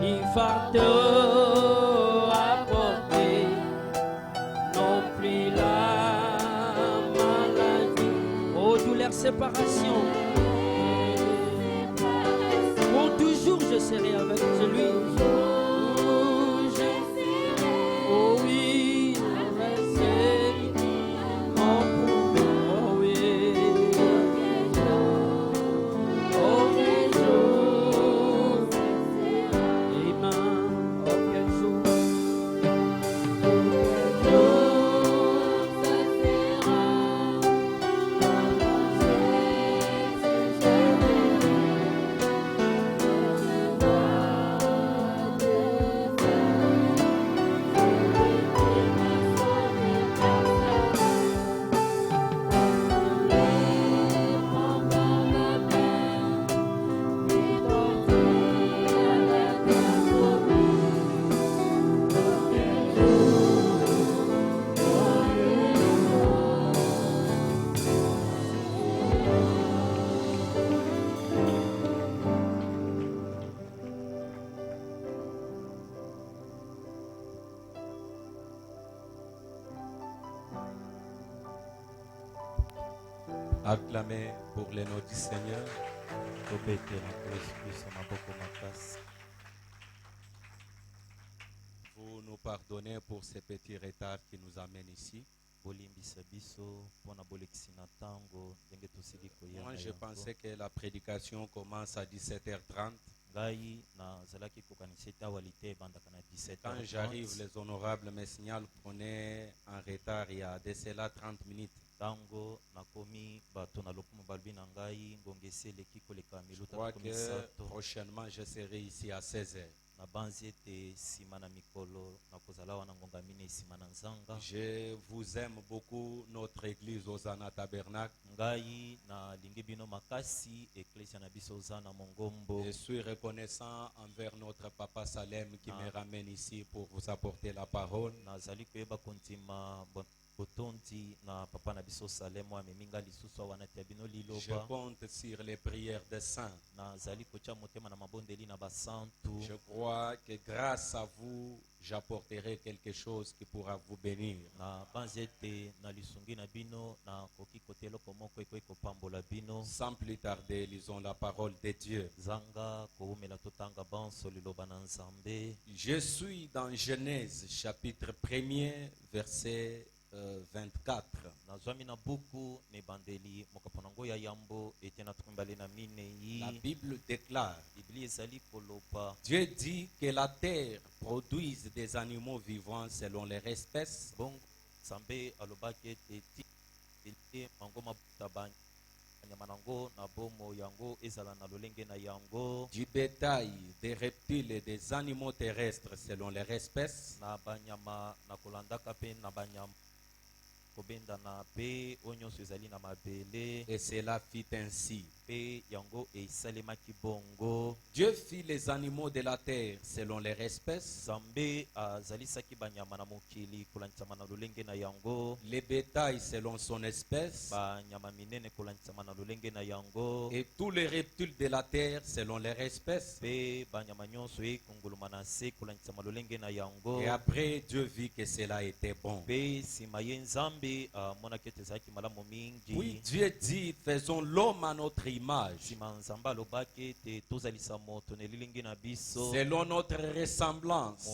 ni fardeau à porter, non plus la maladie. Oh, douleur, séparation. Pour toujours, je serai avec celui. Oh oui, Acclamez pour les noms du Seigneur. Vous nous pardonnez pour ces petits retards qui nous amènent ici. Moi, je pensais que la prédication commence à 17h30. Quand j'arrive, les honorables me signalent qu'on est en retard il y a de cela 30 minutes. Je crois que prochainement je serai ici à 16h. Je vous aime beaucoup, notre église Hosanna Tabernacle. Je suis reconnaissant envers notre papa Salem qui me ramène ici pour vous apporter la parole. Je compte sur les prières des saints. Je crois que grâce à vous, j'apporterai quelque chose qui pourra vous bénir. Sans plus tarder, lisons la parole de Dieu. Je suis dans Genèse chapitre 1er, verset 24. La Bible déclare, Dieu dit que la terre produise des animaux vivants selon leur espèce, du bétail, des reptiles et des animaux terrestres selon leur espèce, et cela fit ainsi. Dieu fit les animaux de la terre selon leur espèce, les bétails selon son espèce, et tous les reptiles de la terre selon leur espèce. Et après Dieu vit que cela était bon. Puis Dieu dit, faisons l'homme à notre image, selon notre ressemblance,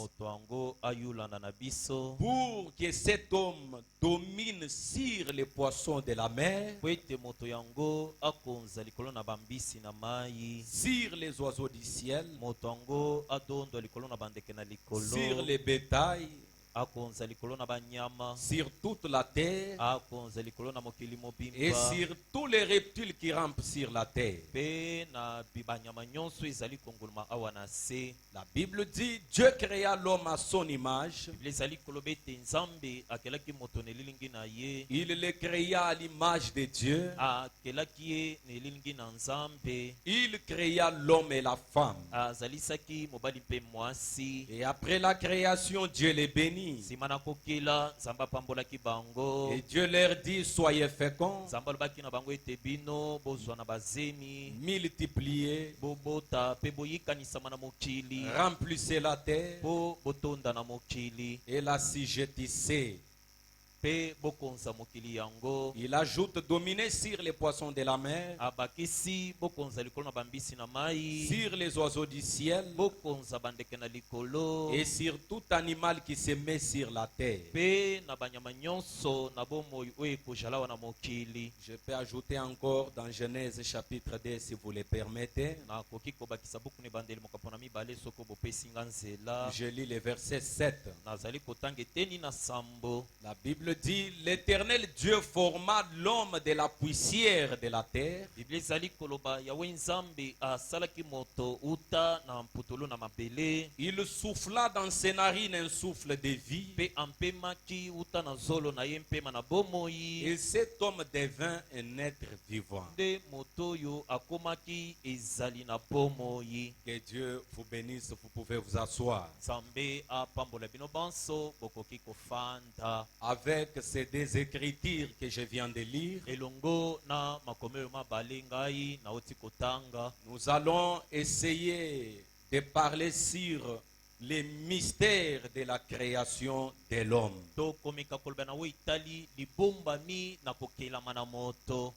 pour que cet homme domine sur les poissons de la mer, sur les oiseaux du ciel, sur les bétails, sur toute la terre, et sur tous les reptiles qui rampent sur la terre. La Bible dit, Dieu créa l'homme à son image. Il le créa à l'image de Dieu. Il créa l'homme et la femme. Et après la création, Dieu les bénit. bénis. Simana kokela nzamba pambolaki bango. Et Dieu leur dit, soyez féconds, Nzamba lobaki na bango ete bino bozwa na bazemi. multipliez, Bobota pe boyikanisama na mokili. remplissez la terre Po botonda na mokili. et l'assujettissez. Pe bokonza mokili yango. Il ajoute, dominez sur les poissons de la mer, Abakisi bokonza likolo na bambisi na mai. sur les oiseaux du ciel Bokonza bandeke na likolo. et sur tout animal qui se met sur la terre. Pe na banyama nyonso na bomoi oyo ekozala wana mokili. Je peux ajouter encore dans Genèse chapitre 2 si vous le permettez. Nakoki kobakisa buku na ebandeli mokapo na mibale soko bopesi nga nzela. Je lis le verset 7. Nazali kotanga eteni na sambo. La Bible dit, l'Éternel Dieu forma l'homme de la poussière de la terre. Biblia ezali koloba yawe nzambe asalaki moto uta na mputulu na mabele. Il souffla dans ses narines un souffle de vie. Pe ampemaki uta na zolo na ye mpema na bomoi. Et cet homme devint un être vivant. Nde moto oyo akomaki ezali na bomoi. Que Dieu vous bénisse, vous pouvez vous asseoir. Nzambe apambola bino banso bokoki kofanda. Avec ces deux écritures que je viens de lire, Elongo na makomeo mabale ngai na oti kotanga. nous allons essayer de parler sur les mystères de la création de l'homme. To komika koloba na we itali libombami na kokelama na moto.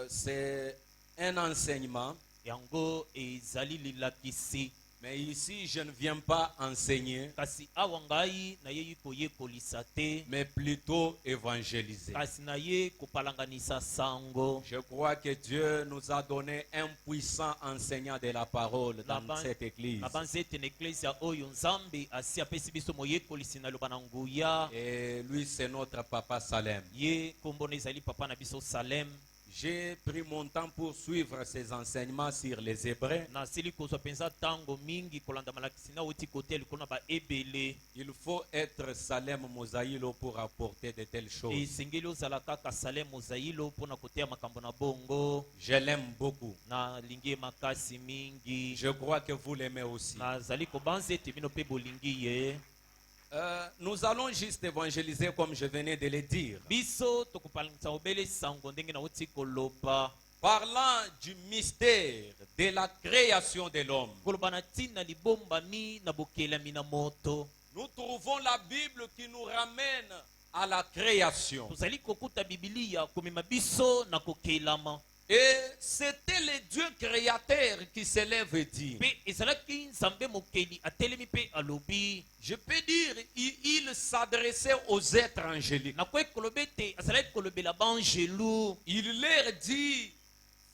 C'est un enseignement, Yango ezali lilakisi. mais ici je ne viens pas enseigner, Kasi awa ngai na ye koyekolisa te. mais plutôt évangéliser. Kasi na ye kopalanganisa sango. Je crois que Dieu nous a donné un puissant enseignant de la parole dans cette église. Na banzete na eklesia oyo nzambe asi apesi biso moyekolisi na loba na nguya. Et lui, c'est notre papa Salem. Ye kombo ezali papa na biso Salem. J'ai pris mon temps pour suivre ses enseignements sur les Hébreux. Na sili kozwa penza tango mingi kolanda malakisi na oti kote likolo na ba ebele. Il faut être Salem Mosaïlo pour apporter de telles choses. Esengeli ozala kaka Salem Mozailo mpona koteya makambo na bongo. Je l'aime beaucoup. Na lingi makasi mingi. Je crois que vous l'aimez aussi. Nazali kobanza ete bino pe bolingi ye. Nous allons juste évangéliser comme je venais de le dire. Biso tokopalangisa obele sango ndenge na oti koloba. Parlant du mystère de la création de l'homme, Koloba na tina libombami na bokelami na moto. nous trouvons la Bible qui nous ramène à la création. Tozali kokuta Biblia komema biso na kokelama. Et c'était le Dieu créateur qui se lève et dit. Pe ezalaki nzambe mokeli atelemi pe alobi. Je peux dire, il s'adressait aux êtres angéliques. Na kwe kolobe te azalaki kolobela banjelu. Il leur dit,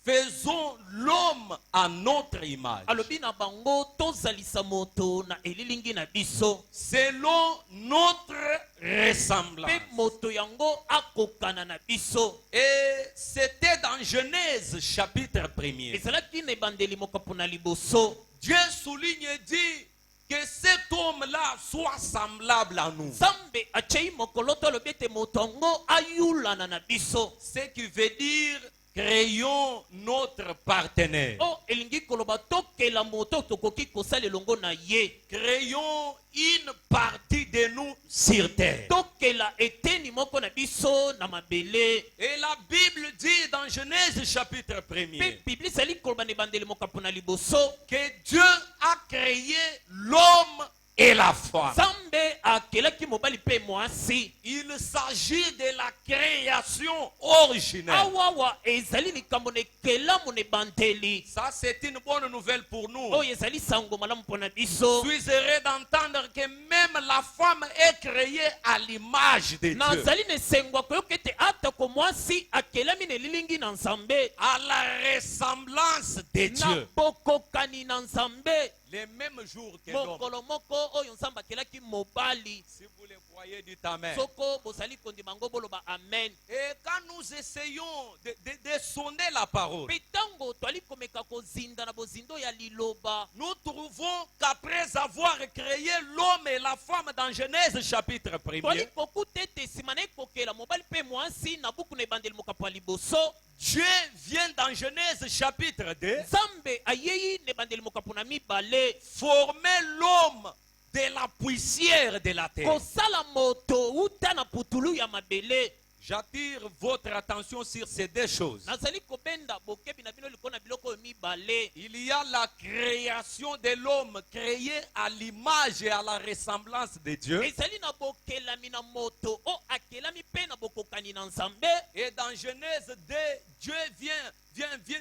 faisons l'homme à notre image, Alobi na bango tozalisa moto na elilingi na biso. selon notre ressemblance. Pe moto yango akokana na biso. Et c'était dans Genèse chapitre 1er. Ezalaki na ebandeli mokapo na liboso. Dieu souligne et dit que cet homme-là soit semblable à nous. Nzambe achei mokolo tolobi ete moto yango ayulana na biso. Ce qui veut dire, créons notre partenaire. O elingi koloba tokela moto tokoki kosala elongo na ye. Créons une partie de nous sur terre. Tokela eteni moko na biso na mabele. Et la Bible dit dans Genèse chapitre Pe 1er Biblia ezali koloba na ebandeli mokapo na liboso. que Dieu a créé l'homme et la femme. Nzambe akelaki mobali pe mwasi. Il s'agit de la création originelle. Awawa ezali likambo na ekelamu na ebandeli. Ça, c'est une bonne nouvelle pour nous. Oyo ezali sango malamu mpona biso. Je suis heureux d'entendre que même la femme est créée à l'image de Dieu, Nazali na esengo koyoka ete atako mwasi akelami na elilingi na nzambe. à la ressemblance de Na Dieu. bokokani na nzambe. Les mêmes jours que l'homme. Mokolo moko oyo nzambe akelaki mobali. Si vous le voyez, dites Amen. Soko bozali kondima ngo boloba amen. Et quand nous essayons de sonner la parole, Pe tango twali komeka kozinda na bozindo ya liloba. nous trouvons qu'après avoir créé l'homme et la femme dans Genèse chapitre Twali 1er, kokuta ete nsima na ekokela mobali pe mwasi na buku na ebandeli mokapo ya liboso. Dieu vient dans Genèse chapitre 2 Nzambe ayei na ebandeli mokapo na mibale. former l'homme de la poussière de la terre. kosala moto uta na putulu ya mabele. J'attire votre attention sur ces deux choses. Nazali kobenda bokebi na bino likona biloko mibale. Il y a la création de l'homme créé à l'image et à la ressemblance de Dieu. Ezali na bokelami na moto o akelami pe na bokokani na Nzambe. Et dans Genèse 2, Dieu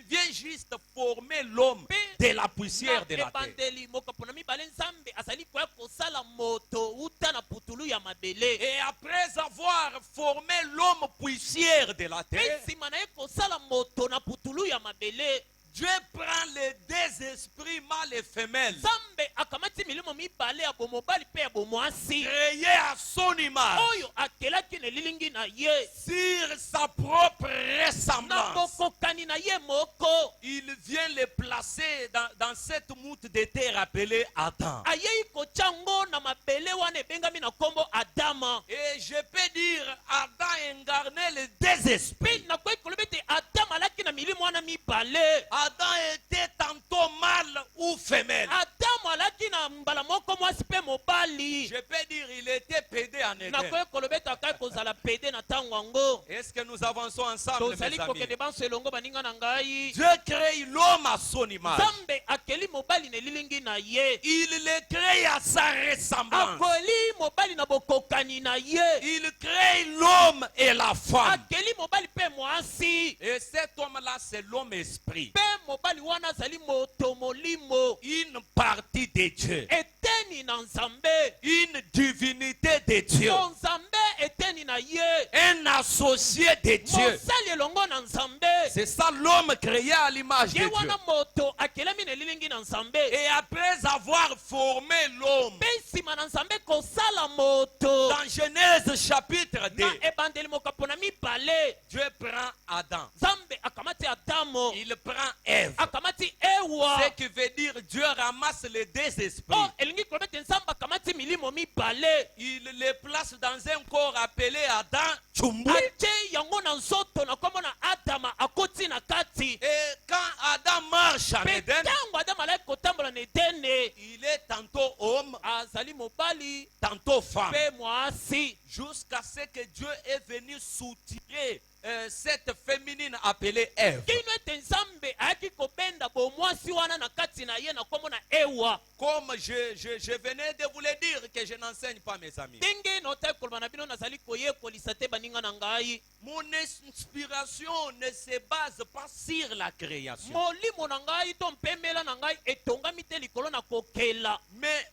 vient juste former l'homme de la poussière de la terre. Ebandeli mokapona mibale Nzambe azali koya kosala moto uta na putulu ya mabele. Et après avoir formé l'homme poussière de la terre, Sima na ye kosala moto na putulu ya mabele. Dieu prend les deux esprits mâle et femelle, Nzambe akamati milimo mibale ya bomobali pe ya bomwasi. créés à son image, Oyo akelaki na lilingi na ye. sur sa propre Na ressemblance. bokokani na ye moko. Il vient les placer dans cette moute de terre appelée Adam. Ayei kochango na mabele wana ebengami na kombo Adama. Et je peux dire, Adam incarnait les deux esprits. Pe na koyi kolobi te Adama alaki na milimo wana mibale. Adam était tantôt mâle ou femelle. Adamu alaki na mbala moko mwasi pe mobali. Je peux dire, il était pédé en Na Éden. koyi kolobi te akai kozala pede na tango yango. Est-ce que nous avançons ensemble, Tozali mes amis? kokende banso elongo baninga na ngai. Dieu crée l'homme à son image. Nzambe akeli mobali na lilingi na ye. Il le crée à sa ressemblance. Akoli mobali na bokokani na ye. Il crée l'homme et la femme. Akeli mobali pe mwasi. Et cet homme-là, c'est l'homme esprit. Pe mobali wana azali moto molimo. Une partie de Dieu. Eteni na Nzambe. Une divinité de Dieu. Yo Nzambe eteni na ye. Un associé de Dieu. Mosali elongo na Nzambe. C'est ça l'homme créé à l'image de Ye Dieu. wana moto akelami na lilingi na Nzambe. Et après avoir formé l'homme, Pe nsima na Nzambe kosala moto. dans Genèse chapitre 2, Na ebandeli mokapona mibale. Dieu prend Adam. Nzambe akamati Adamu. Il prend Ève. Akamati Ewa. Ce qui veut dire Dieu ramasse les deux esprits. Oh, elingi kolobi te Nzambe akamati milimo mibale. Il les place dans un corps appelé Adam Tchumbu. Atie yango na nzoto na kombo na Adama akoti na kati. Et quand Adam marche en Pe Éden, tango Adamu alaki kotambola na Edene. il est tantôt homme, Azali mobali tantôt femme. pe mwasi. Jusqu'à ce que Dieu est venu soutirer cette féminine appelée Ève. Kino ete Nzambe ayaki kobenda bomwasi wana na kati na ye na kombo na Ewa. Comme je venais de vous le dire que je n'enseigne pas, mes amis. Ndenge na otali koloba na bino nazali koyekolisa te baninga na ngai. Mon inspiration ne se base pas sur la création, Molimo na ngai to mpemela na ngai etongami te likolo na kokela. mais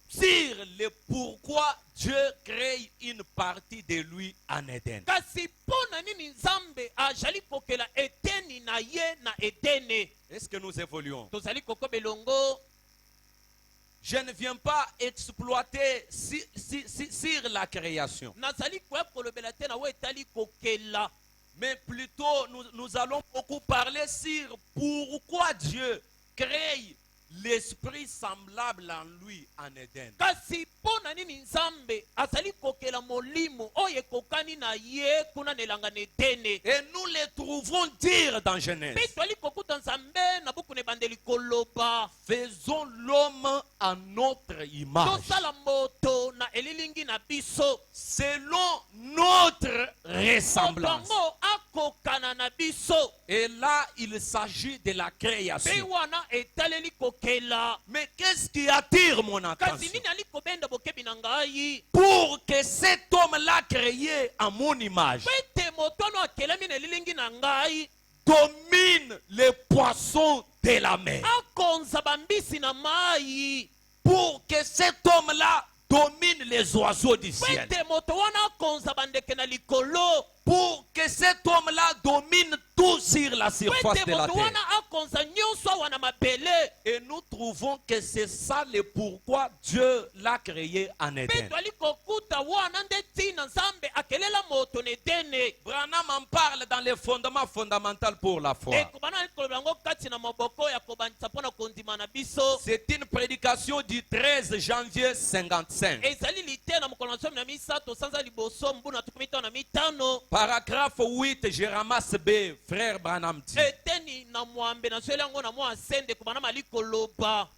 sur le pourquoi Dieu crée une partie de lui en Éden. Kasi pona nini Nzambe ajali kokela eteni na ye na Edene. Est-ce que nous évoluons? Tozali kokoba elongo. Je ne viens pas exploiter sur la création, Nazali koya kolobela te na we etali kokela. mais plutôt nous allons beaucoup parler sur pourquoi Dieu crée l'esprit semblable en lui en Éden. Kasi pona nini Nzambe azali kokela molimo oyo ekokani na ye kuna na elanga na Edene. Et nous les trouvons dire dans Genèse. Pe toali kokuta Nzambe na buku na ebandeli koloba. Faisons l'homme à notre image, Tosala moto na elilingi na biso. selon notre ressemblance. Moto akokana na biso. Et là, il s'agit de la Pe création. wana etaleli kokela. Mais qu'est-ce qui attire mon Kasi attention? nini ali kobenda bokebi na ngai. Pour que cet homme-là créé à mon image Pete moto ano akelami na elilingi na ngai. domine les poissons de la mer. Akonza bambisi na mai. Pour que cet homme-là domine les oiseaux du ciel. Pete moto wana akonza bandeke na likolo. Pour que cet homme-là domine tout sur la surface Pete de la moto terre. wana akonza nyonso awa na mabele. Et nous trouvons que c'est ça le pourquoi Dieu l'a créé en Pe Éden. toali kokuta wana nde ntina Nzambe akelela moto na Edene. Branham en parle dans les fondements fondamentaux pour la foi. Ekobana ali koloba yango kati na maboko ya kobandisa mpona kondima na biso. C'est une prédication du 13 janvier 55. Ezali lite na mokolo Paragraphe 8, je ramasse B, frère Branham dit.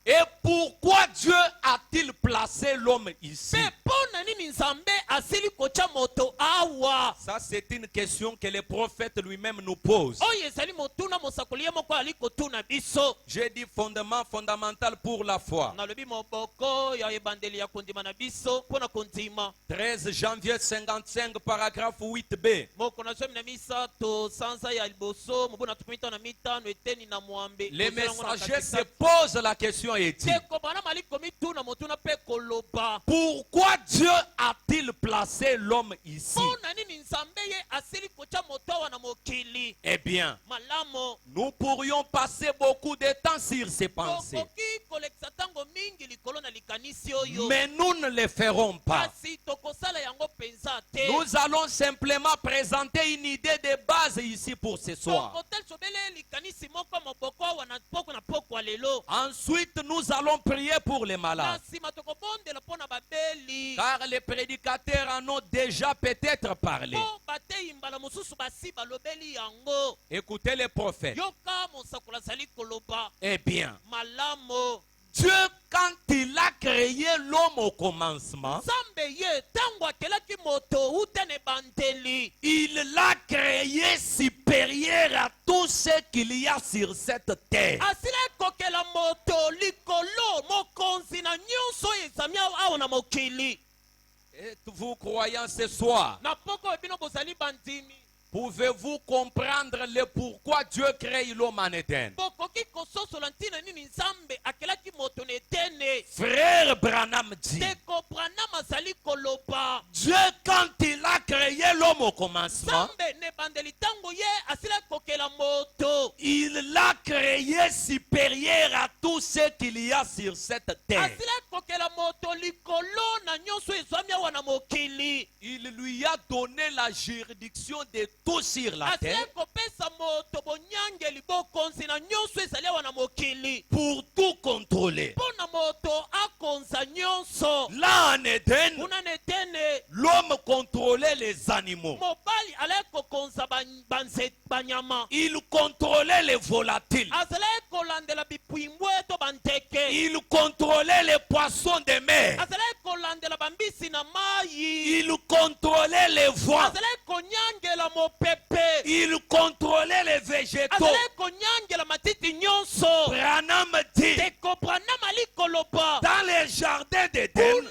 Et pourquoi Dieu a-t-il placé l'homme ici? Ça, c'est une question que le prophète lui-même nous pose. J'ai dit fondement fondamental pour la foi. 13 janvier 55, paragraphe 8b. Les messagers se posent la question et disent: pourquoi Dieu a-t-il placé l'homme ici? Eh bien, nous pourrions passer beaucoup de temps sur ces pensées, mais nous ne le ferons pas. Nous allons simplement présenter une idée de base ici pour ce soir. Ensuite, nous allons prier pour les malades, car les prédicateurs en ont déjà peut-être parlé. Écoutez les prophètes. Eh bien, Dieu, quand il a créé l'homme au commencement, il l'a créé supérieur à tout ce qu'il y a sur cette terre. Êtes-vous croyant ce soir? Pouvez-vous comprendre le pourquoi Dieu crée l'homme en Éden? Frère Branham dit: Dieu, quand il a créé l'homme au commencement, il l'a créé supérieur à tout ce qu'il y a sur cette terre. Il lui a donné la juridiction de tout sur la terre pour tout contrôler. Là en Éden, l'homme contrôlait les animaux. Il contrôlait les volatiles. Il contrôlait les poissons de mer. Il contrôlait les voies. Il contrôlait les végétaux. Branham dit: dans les jardins d'Éden,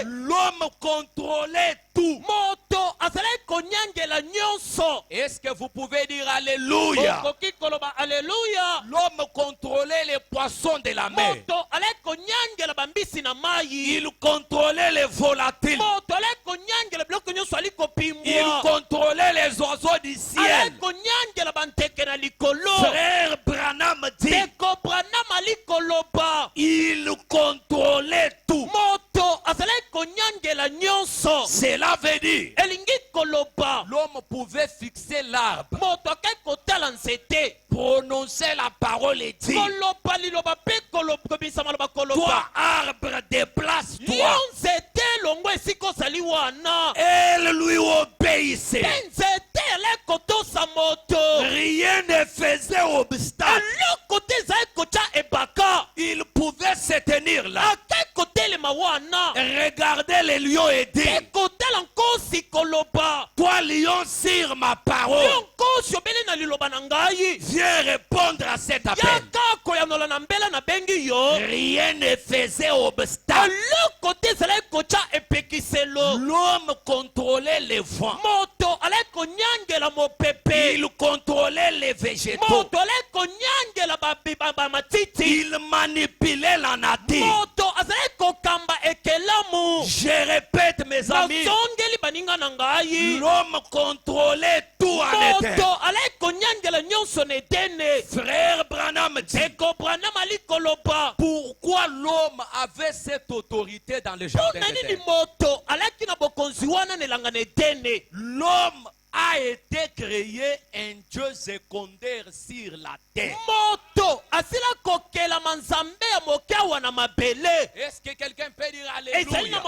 l'homme contrôlait tout. Est-ce que vous pouvez dire alléluia? L'homme contrôlait les poissons de la mer. Il contrôlait les volatiles. Il contrôlait les oiseaux du ciel. Frère Branham dit: il contrôlait tout. Cela veut dire l'homme pouvait fixer l'arbre, prononcer la parole et dire: toi arbre, déplace-toi. Elle lui obéissait. Rien ne faisait obstacle. Il pouvait se tenir là, regarder les lions et dire: toi lion, sur ma parole, viens répondre à cet appel. Rien ne faisait obstacle. L'homme contrôlait les vents. Il contrôlait les végétaux. Il manipulait la nature. Je répète, mes amis, l'homme contrôlait tout en Éden. Frère Branham dit: pourquoi l'homme avait cette autorité dans le jardin d'Éden? L'homme a été créé un Dieu secondaire sur la terre. Est-ce que quelqu'un peut dire alléluia?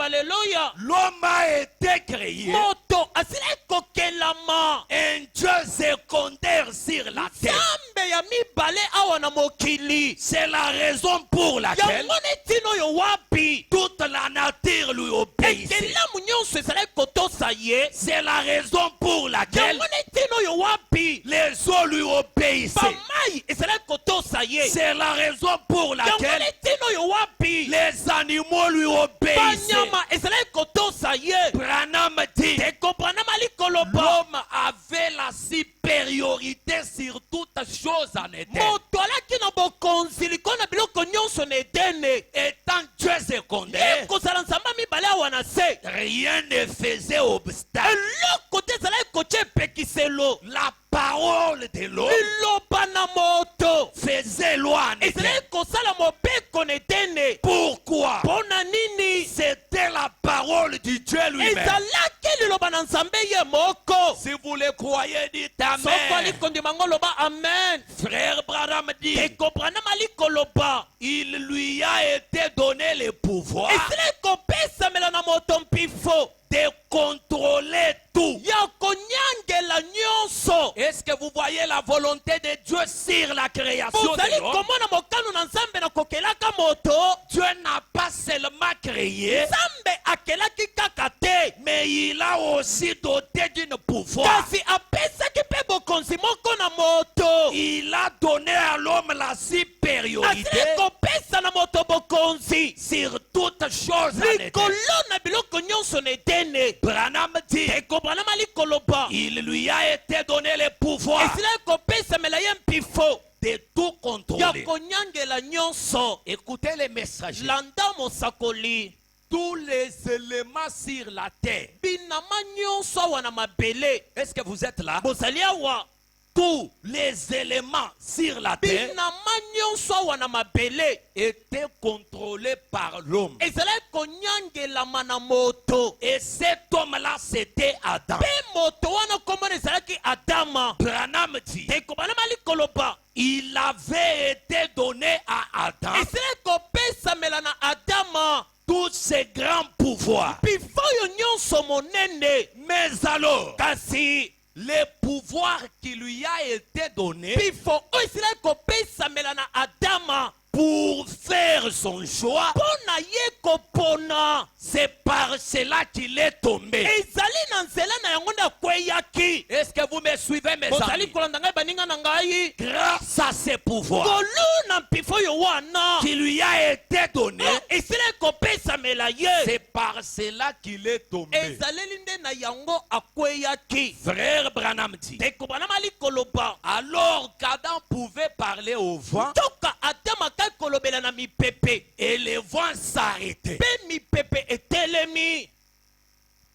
Alléluia. L'homme a été créé. Moto asila kokelama. Un Dieu secondaire sur la terre. Zambe ya mibale awa na mokili. C'est la raison pour laquelle Yango netino yo wapi. toute la nature lui obéit. Ekelamu nyonso ezalaki kotosa ye. C'est la raison pour laquelle Yango netino yo wapi. les eaux lui obéissaient. Bamai ezalaki kotosa ye. C'est la raison pour Yango laquelle netino yo wapi. les animaux lui obéissaient. Banyama ezalaki kotosa ye. Branham dit, Ekopranama likoloba. l'homme avait la supériorité sur toute chose en éternel. Moto alaki na bokonzi likolo na biloko nyonso na edene. Étant Dieu secondaire, Ye kozala nzambe mibale awa na se. rien ne faisait obstacle. Eloko te ezalaki kotia epekiselo. La parole de l'homme Liloba na moto faisait loi en éternel. ezalaki kosala mobeko na edene. Pourquoi? Mpo na nini? C'était la parole du Dieu lui-même. Ezalaki liloba na nzambe ye moko. Si vous le croyez, dites Soko Amen. alikondima ngo loba amen. Frère Branham dit, Ekopranama likoloba. il lui a été donné le pouvoir Ezalaki kopesamela na moto mpifo de contrôler tout. ya konyangela nyonso. Est-ce que vous voyez la volonté de Dieu sur la création Bozali de l'homme? komona mokano na nzambe na kokelaka moto. Dieu n'a pas seulement créé, Nzambe akelaki kaka te, mais il a aussi doté d'une pouvoir. kasi apesaki mpe bokonzi moko na moto. Il a donné à l'homme la supériorité Asili kopesa na moto bokonzi sur toute chose en éternel. likolo na biloko nyonso na edene. Branham dit, Ekopranama likoloba. il lui a été donné le pouvoir Esilaki kopesamela ye mpifo de tout ya contrôler. konyangela nyonso. Écoutez les messagers. Landa mosakoli. Tous les éléments sur la terre. Binama nyonso awa na mabele. Est-ce que vous êtes là? Bozali awa. Tous les éléments sur la terre Binama nyonso awa na mabele étaient contrôlés par l'homme. ezalaki konyangelama na moto. Et cet homme-là, c'était Adam. Mpe moto wana kombo na ezalaki Adama. Branham dit, Ekopranama likoloba. il avait été donné à Adam Esilaki kopesamela na Adama tous ces grands pouvoirs. bifo oyo nyonso monene. Mais alors, Kasi le pouvoir qui lui a été donné bifo oyo esilaki kopesamela na Adama pour faire son choix, mpo na ye kopona. c'est par cela qu'il est tombé. Ezali na nzela na yango nde akweyaki. Est-ce que vous me suivez, mes Bozali amis? kolanda ngai baninga na ngai. Grâce à ces pouvoirs Kolu na mpifo oyo wana qui lui a été donné, esilaki kopesamela ye. c'est par cela qu'il est tombé. Ezaleli nde na yango akweyaki. Frère Branham dit, Ekopranama likoloba. alors qu'Adam pouvait parler au vent Toka Adama akaki kolobela na mipepe. et le vent s'arrêtait. Mpe mipepe etelemi.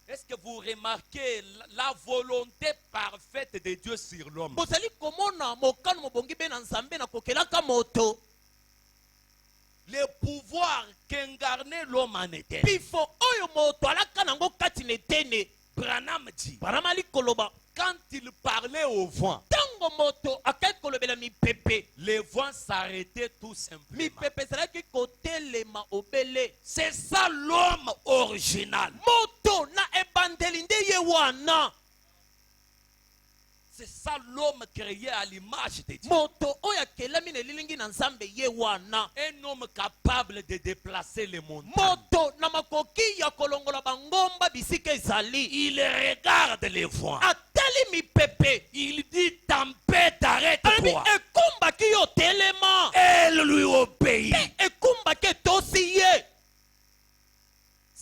Est-ce que vous remarquez la volonté parfaite de Dieu sur l'homme? Bozali komona mokano mobongi be na nzambe na kokelaka moto. Le pouvoir qu'incarnait l'homme en éternel. Bifo oyo moto alaka nango kati na etene. Branham dit, Branham likoloba. quand il parlait au vent, Tango moto akaki kolobela mipepe. le vent s'arrêtait tout simplement. Mipepe ezalaki kotelema obele. C'est ça l'homme original. Moto na ebandeli nde ye wana. C'est ça l'homme créé à l'image de Dieu. Moto oyo akelami na elilingi na nzambe ye wana. Un homme capable de déplacer les montagnes. Moto na makoki ya kolongola bangomba bisika ezali. Il regarde les vents. Atali mipepe. Il dit, tempête, Alobi arrête-toi. ekumbaki yo telema. Elle lui obéit. Mpe ekumbaki etosi ye.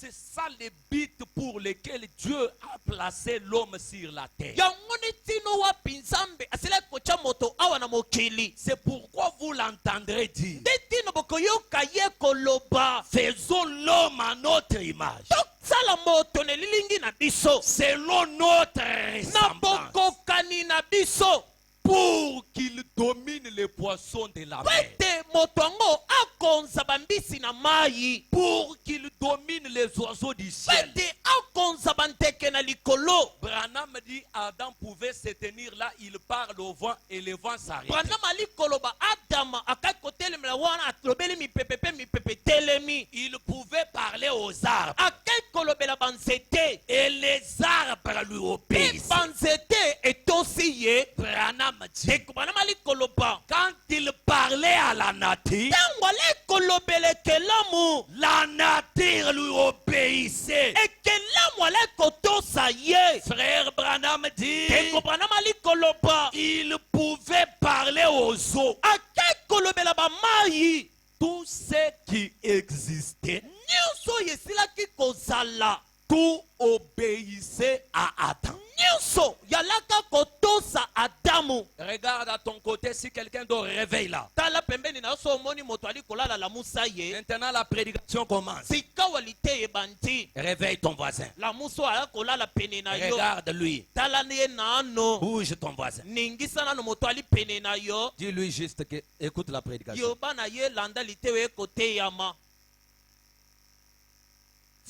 C'est ça le but pour lequel Dieu a placé l'homme sur la terre. Yango netino wapi nzambe asilaki kotia moto awa na mokili. C'est pourquoi vous l'entendrez dire, Nde tino bokoyoka ye koloba. faisons l'homme à notre image, Tosala moto na elilingi na biso. selon notre Na ressemblance, bokokani na biso. pour qu'il domine les poissons de la mer, Pete moto yango akonza bambisi na mai. pour qu'il domine les oiseaux du ciel. Pete akonza banteke na likolo. Branham dit, Adam pouvait se tenir là, il parle au vent et le vent s'arrête. Branham alikoloba Adama akaki kotelemela wana atobeli mipepe pe mipepe telemi. Il pouvait parler aux arbres Akaki il parlait à la nature, ntango alikolobela ekelamu la nature lui obéissait. ekelamu alikotosa ye. Frère Branham dit, Ndeko Branham alikoloba il pouvait parler aux eaux. akekolobela bamayi Tout ce qui existait, nyonso oyo esilaki kozala tout obéissait à Adam. nyonso yalaka kotosa adamu. Regarde à ton côté si quelqu'un dort, réveille là. tala pembeni na yo so omoni moto alikolala lamusa ye. Maintenant la prédication commence. sikawa liteye ebandi Réveille ton voisin. lamusa oyo alakolala pene na yo. Regarde lui. tala ye nano Bouge ton voisin. ningisa nano moto ali pene na yo. Dis-lui juste que écoute la prédication. yoba na ye landa liteyo ekoteyama.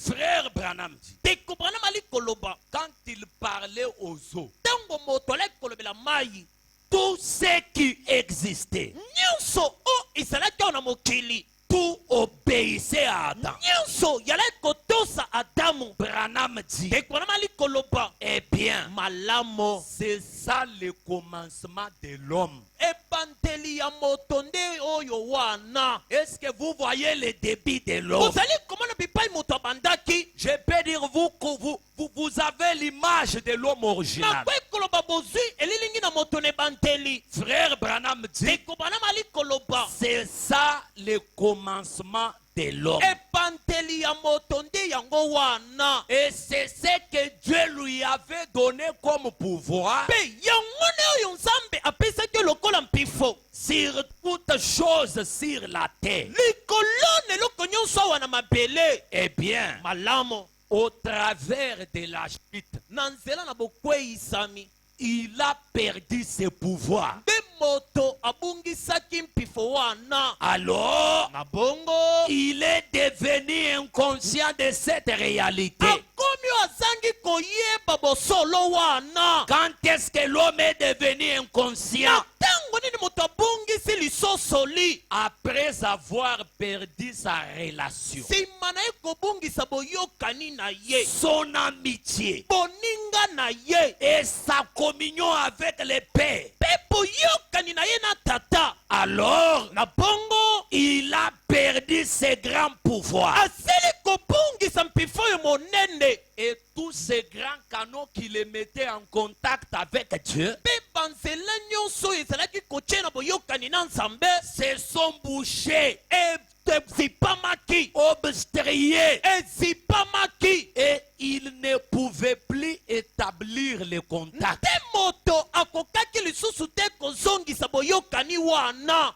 Frère Branham dit, Ndeko Branham alikoloba quand il parlait aux eaux, ntango moto alikolobela mayi tout ce qui existait, nyonso o ezalaki awa na mokili tout obéissait à Adam. nyonso yalaki kotosa adamu. Branham dit, Ndeko Branham alikoloba eh bien, malamo c'est ça le commencement de l'homme. ebandeli ya moto nde oyo wana. Est-ce que vous voyez le débit de l'homme? ozali komona bipai moto abandaki. Je peux dire vous que vous avez l'image de l'homme original. nakoki koloba bozwi elilingi na moto na ebandeli. Frère Branham dit, Ndeko Branham alikoloba c'est ça le commencement de l'homme. ebandeli ya moto nde yango wana. Et c'est ce que Dieu lui avait donné comme pouvoir mpe yango nde oyo nzambe apesaki lokola mpifo sur toute chose sur la terre. likolo na eloko nyonso awa na mabele. Eh bien, malamu au travers de la chute, na nzela na bokweyisami il a perdu ses pouvoirs. mpe moto abungisaki mpifo wana. Alors, na bongo il est devenu inconscient de cette réalité. akomi oyo azangi koyeba bosolo wana. Quand est-ce que l'homme est devenu inconscient? na ntango nini moto abungisi lisosoli Après avoir perdu sa relation, nsima na ye kobungisa boyokani na ye son amitié boninga na ye et sa communion avec le Père. mpe boyokani na ye na tata. Alors, na bongo il a perdu ses grands pouvoirs. asili kobungisa mpifo oyo monene. Et tous ces grands canaux qui le mettaient en contact avec Dieu mpe banzela nyonso oyo ezalaki kotie na boyokani na nzambe se sont bouchés, ezipamaki obstrués, ezipamaki. et il ne pouvait plus établir le contact. nte moto akokaki lisusu te kozongisa boyokani wana.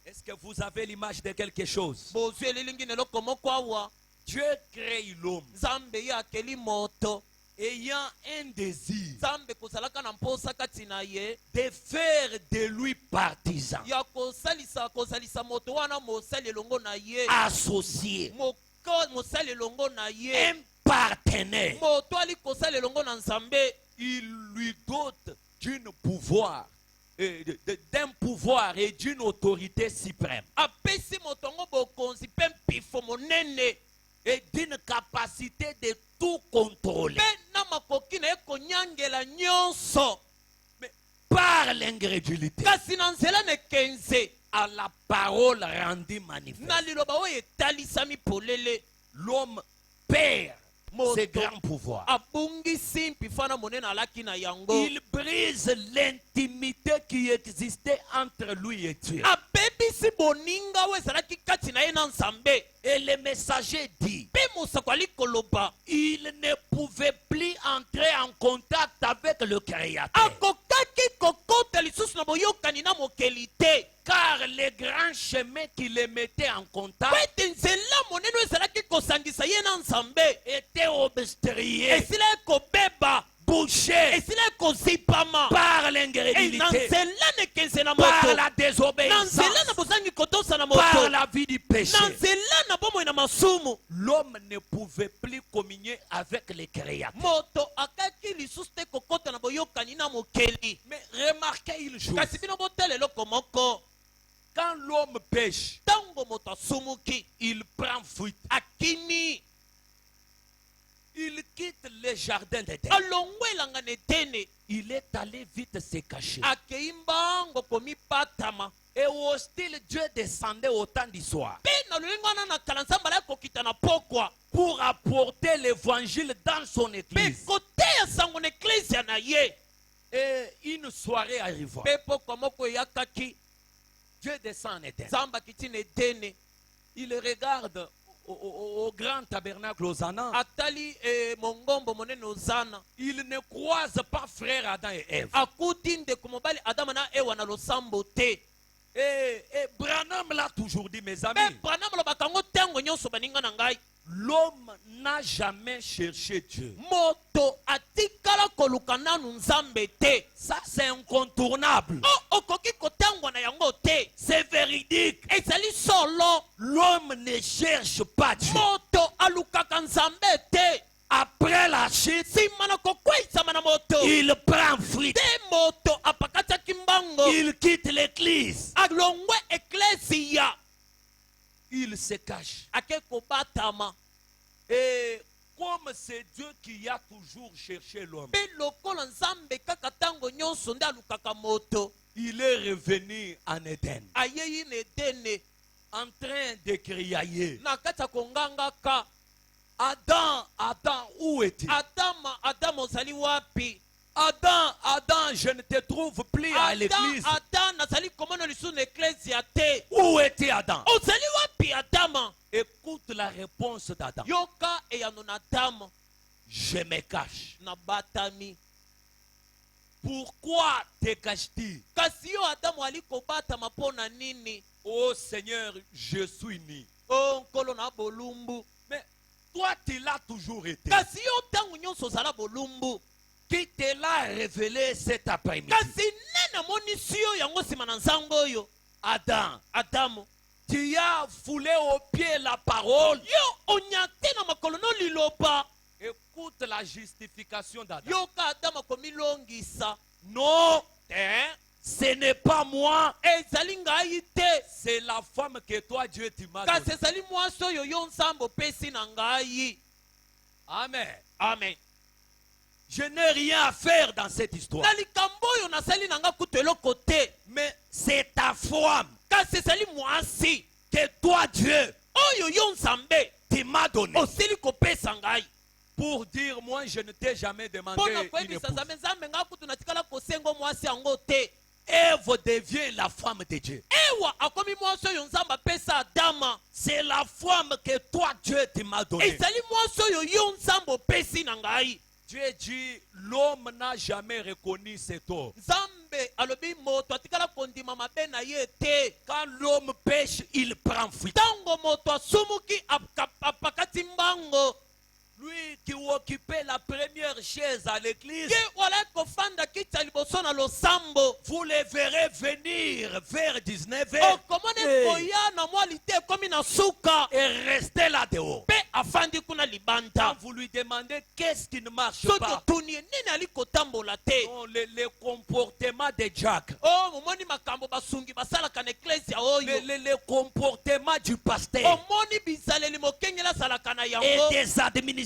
Est-ce que vous avez l'image de quelque chose? bozwi elilingi na eloko moko awa. Dieu crée l'homme nzambe ye akeli moto ayant un désir nzambe kozalaka na mposa kati na ye de faire de lui partisan, ya kozalisa moto wana mosali elongo na ye. associé, mosali elongo na un ye partenaire. moto ali kosala elongo na nzambe. Il lui dote d'un pouvoir et d'une autorité suprême apesi moto ngo bokonzi mpe mpifo monene et d'une capacité de tout contrôler. mpe na makoki na ye konyangela nyonso. Mais par l'ingrédulité kasi na nzela na ekenze à la parole rendue manifeste, na liloba oyo etalisami polele l'homme perd ses moto grands pouvoirs. abungisi mpifana monene alaki na yango. Il brise l'intimité qui existait entre lui et Dieu. abebisi boninga oyo ezalaki kati na ye na nzambe. Et le messager dit, mpe mosako alikoloba il ne pouvait plus entrer en contact avec le Créateur. akokaki kokota lisusu na boyokani na mokeli te. Car les grands chemins qui les mettaient en contact po ete nzela monene oyo ezalaki kosangisa ye na nzambe étaient obstrués, esila ye kobeba bouchés esila ye kozipama par na l'ingrédulité, nzela na ekenze na par moto la na désobéissance, nzela na bozangi kotosa na par moto la vie du péché. na nzela na bomoi na masumu. L'homme ne pouvait plus communier avec le Créateur. moto akaki lisusu te kokota na boyokani na mokeli. Mais remarquez une chose, kasi bino botala eloko moko. quand l'homme pêche, ntango moto asumuki il prend fuite. akimi il quitte le jardin d'Éden. alongwelanga na etene Il est allé vite se cacher. akei mbango komipatama Et hostile, Dieu descendait au temps du soir mpe na lolingo wana na kala nzambe alaki kokita na pokwa pour apporter l'évangile dans son mpe église. koteya sango na eklezia na ye Et une soirée arriva. mpe pokwa moko eyakaki Dieu descend en Éden. nzambe akiti na etene Il regarde au grand tabernacle Hosanna. atali mongombo monene ozana Il ne croise pas frère Adam et Ève. akuti ndeko mobali adama na ewa na losambo te Et Branham l'a toujours dit, mes amis. mpe branam alobaka ngo ntango nyonso baninga na ngai L'homme n'a jamais cherché Dieu. moto atikala koluka nanu nzambe te Ça, c'est incontournable. o okoki kotangwa na yango te C'est véridique. ezali solo L'homme ne cherche pas Dieu. moto alukaka nzambe te Après la chute, nsima na kokweisama na moto il prend fuite. te moto apakatiaki mbango Il quitte l'église. alongwe eklesia Il se cache. ake kobatama Et comme c'est Dieu qui a toujours cherché l'homme, mpe lokola nzambe kaka ntango nyonso nde alukaka moto il est revenu en Éden, ayei na edene en train de crier. na kati ya kongangaka Adam, Adam, où es-tu? adama ozali wapi Adam, Adam, je ne te trouve plus à l'église. adam nazali komona lisusu na eklesia te Où es-tu, Adam? ozali wapi adama Écoute la réponse d'Adam. yoka eyano na adama Je me cache. na batami Pourquoi te caches-tu? kasi yo adamu ali kobatama mpo na nini Oh Seigneur, je suis nu. o nkolo na bolumbu Mais toi, tu l'as toujours été. kasi yo ntango nyonso ozala bolumbu Qui te l'a révélé cet après-midi? kasi nene amonisi yo yango nsima na nzambe oyo Adam, adamu tu as foulé aux pieds la parole. yo onya te na makolo no liloba Écoute la justification d'Adam. yoka adamu akomilongisa Non, te ce n'est pas moi. ezali ngai te C'est la femme que toi, Dieu, tu m'as kasi donnée. ezali mwasi oyo yo nzambe opesi na ngai Amen. amen Je n'ai rien à faire dans cette histoire. na likambo oyo nasali na ngai kutu eloko te Mais c'est ta femme kasi ezali mwasi que toi, Dieu, oyo yo nzambe tu m'as donnée. osili kopesa ngai Pour dire, moi, je ne t'ai jamais demandé mpo na une koyebisa épouse. nzambe nzambe ngai kutu natikala kosengo mwasi yango te Ève devient la femme de Dieu. ewa akomi mwasi oyo nzambe apesa adama C'est la femme que toi, Dieu, tu m'as donnée. ezali mwasi oyo yo nzambe opesi na ngai Dieu dit, l'homme n'a jamais reconnu cet homme. nzambe alobi moto atikala kondima mabe na ye te Quand l'homme pêche, il prend fuite. ntango moto asumuki apakati mbango Lui qui occupait la première chaise à l'église, ye walaki kofanda kiti ya liboso na losambo vous le verrez venir vers 19h okomona ekoya na mwali te ekomi na suka et rester là dehors. mpe afandi kuna Quand libanda vous lui demandez qu'est-ce qui ne marche soki pas, otuni ye nini ali kotambola te non, le comportement de Jack, o momoni makambo basungi basalaka na eklesia oyo le comportement du pasteur omoni bizaleli mokengeli asalaka na et yango des mpe administrateurs.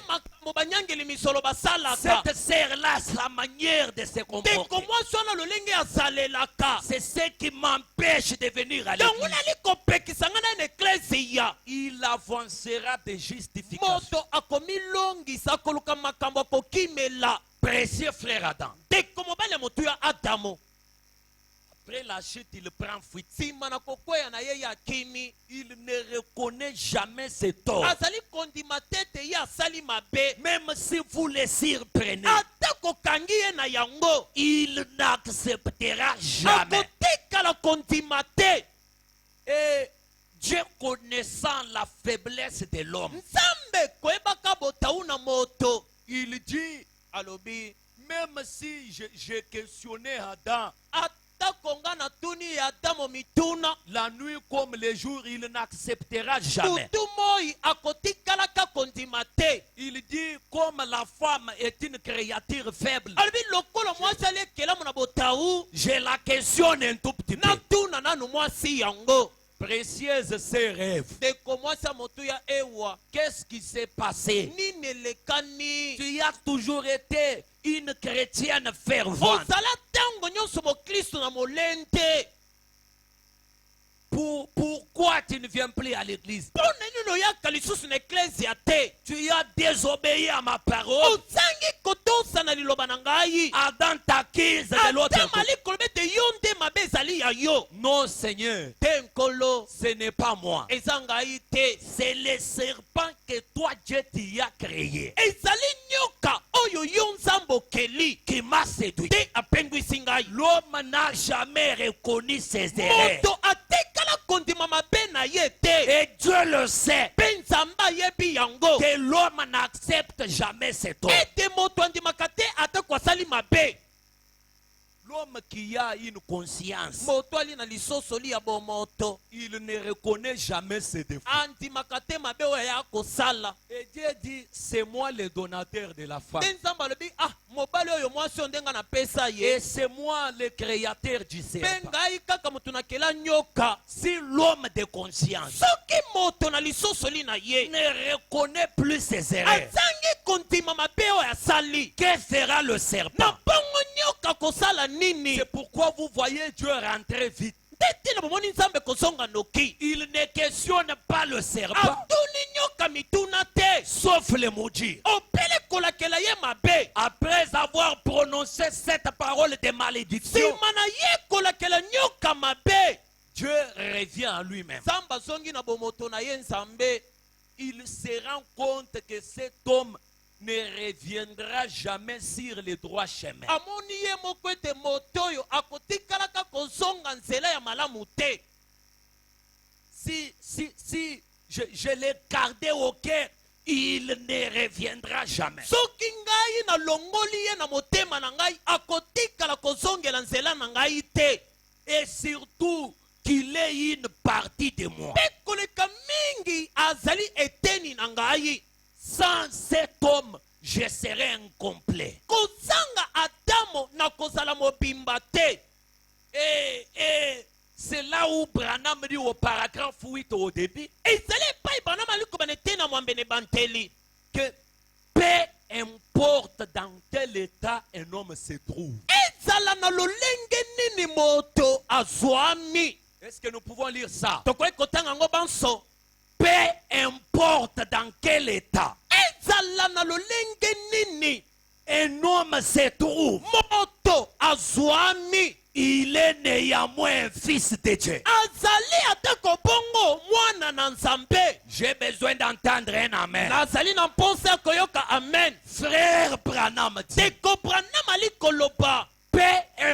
makambo banyangeli misolo basalaka Cette sœur-là, sa manière de se ndeko comporter, mwasi wana lolenge azalelaka c'est ce qui m'empêche de venir à yango l'église. nali kopekisa ngai na na eklesia Il avancera de justification. moto akomilongisa koluka makambo akokimela Précieux frère Adam. ndeko mobali ya motu ya adamu Après la chute, il prend fuite. nsima na kokweya na ye ya kimi Il ne reconnaît jamais ses torts. azali kondima te te ye asali mabe Même si vous les surprenez, ata kokangi ye na yango il n'acceptera jamais. akotikala kondima te Et Dieu connaissant la faiblesse de l'homme, nzambe koyebaka botau na moto il dit, alobi même si j'ai questionné Adam, atako nga natuni ya adamu mituna la nuit comme le jour, il n'acceptera jamais. tutu moi akotikalaka kondima te Il dit, comme la femme est une créature faible, alobi lokola mwasi ali ekelamu na botau je la questionne un tout petit peu. natuna nanu mwasi yango précieuse ses rêves. ndeko mwasi ya motu ya ewa Qu'est-ce qui s'est passé? nini elekani Tu as toujours été une chrétienne fervente. ozala ntango nyonso mokristo na molende Pourquoi tu ne viens plus à l'église? mpo na nini oyaka lisusu na eklezia te Tu as désobéi à ma parole. ozangi kotosa na liloba na ngai Adam t'acquise de l'autre ata côté. mali koloba ete yo nde mabe ezali ya yo Non, Seigneur, te nkolo ce n'est pas moi. eza ngai te C'est le serpent que toi, Dieu, t'y a créé, ezali nyoka oyo yo nzambe okeli qui m'a séduit. te apengwisi ngai L'homme n'a jamais reconnu ses erreurs. moto atekala kondima mabe na ye te Et Dieu le sait mpe nzambe ayebi yango que l'homme n'accepte jamais cet homme. ete moto andimaka te atako asali mabe L'homme qui a une conscience, moto ali na lisosoli ya bomoto il ne reconnaît jamais ses défauts. andimaka te mabe oyo aya kosala Et Dieu dit, c'est moi le donateur de la femme. nde nzambe alobi mobali oyo mwasi oyo ndenge napesa ye Et c'est moi le créateur du mpe serpent. ngai kaka moto nakela nyoka Si l'homme de conscience soki moto na lisosoli na ye ne reconnaît plus ses erreurs, azangi kondima mabe oyo asali que fera le na serpent? bongo nyoka kosala nini C'est pourquoi vous voyez Dieu rentrer vite. nde tina bomoni nzambe kozonga noki Il ne questionne pas le serpent, atuni nyoka mituna te sauf le maudit. opele kolakela ye mabe Après avoir prononcé cette parole de malédiction, nsima na ye kolakela nyoka mabe Dieu revient à lui-même. nzambe azongi na bomoto na ye nzambe Il se rend compte que cet homme ne reviendra jamais sur le droit chemin. amoni ye moko ete moto oyo akotikalaka kozonga nzela ya malamu te Si je l'ai gardé au cœur, il ne reviendra jamais. soki ngai nalongoli ye na motema na ngai akotikala kozongela nzela na ngai te Et surtout qu'il ait une partie de moi. mpe koleka mingi azali eteni na ngai Sans cet homme, je serai incomplet. kozanga adamo na kozala mobimba te Et c'est là où Branham dit au paragraphe 8 au début ezali epai bana malikobana te na mwambene banteli que peu importe dans quel état un homme se trouve. ezala na lolenge nini moto azwami Est-ce que nous pouvons lire ça? tokoki kotanga yango banso Peu importe dans quel état ezala na lolenge nini un homme se trouve, moto azwami il est néanmoins un fils de Dieu. azali atako bongo mwana na nzambe J'ai besoin d'entendre un amen. nazali na mposa ya koyoka amen Frère Branham dit, tekobranam ali koloba peu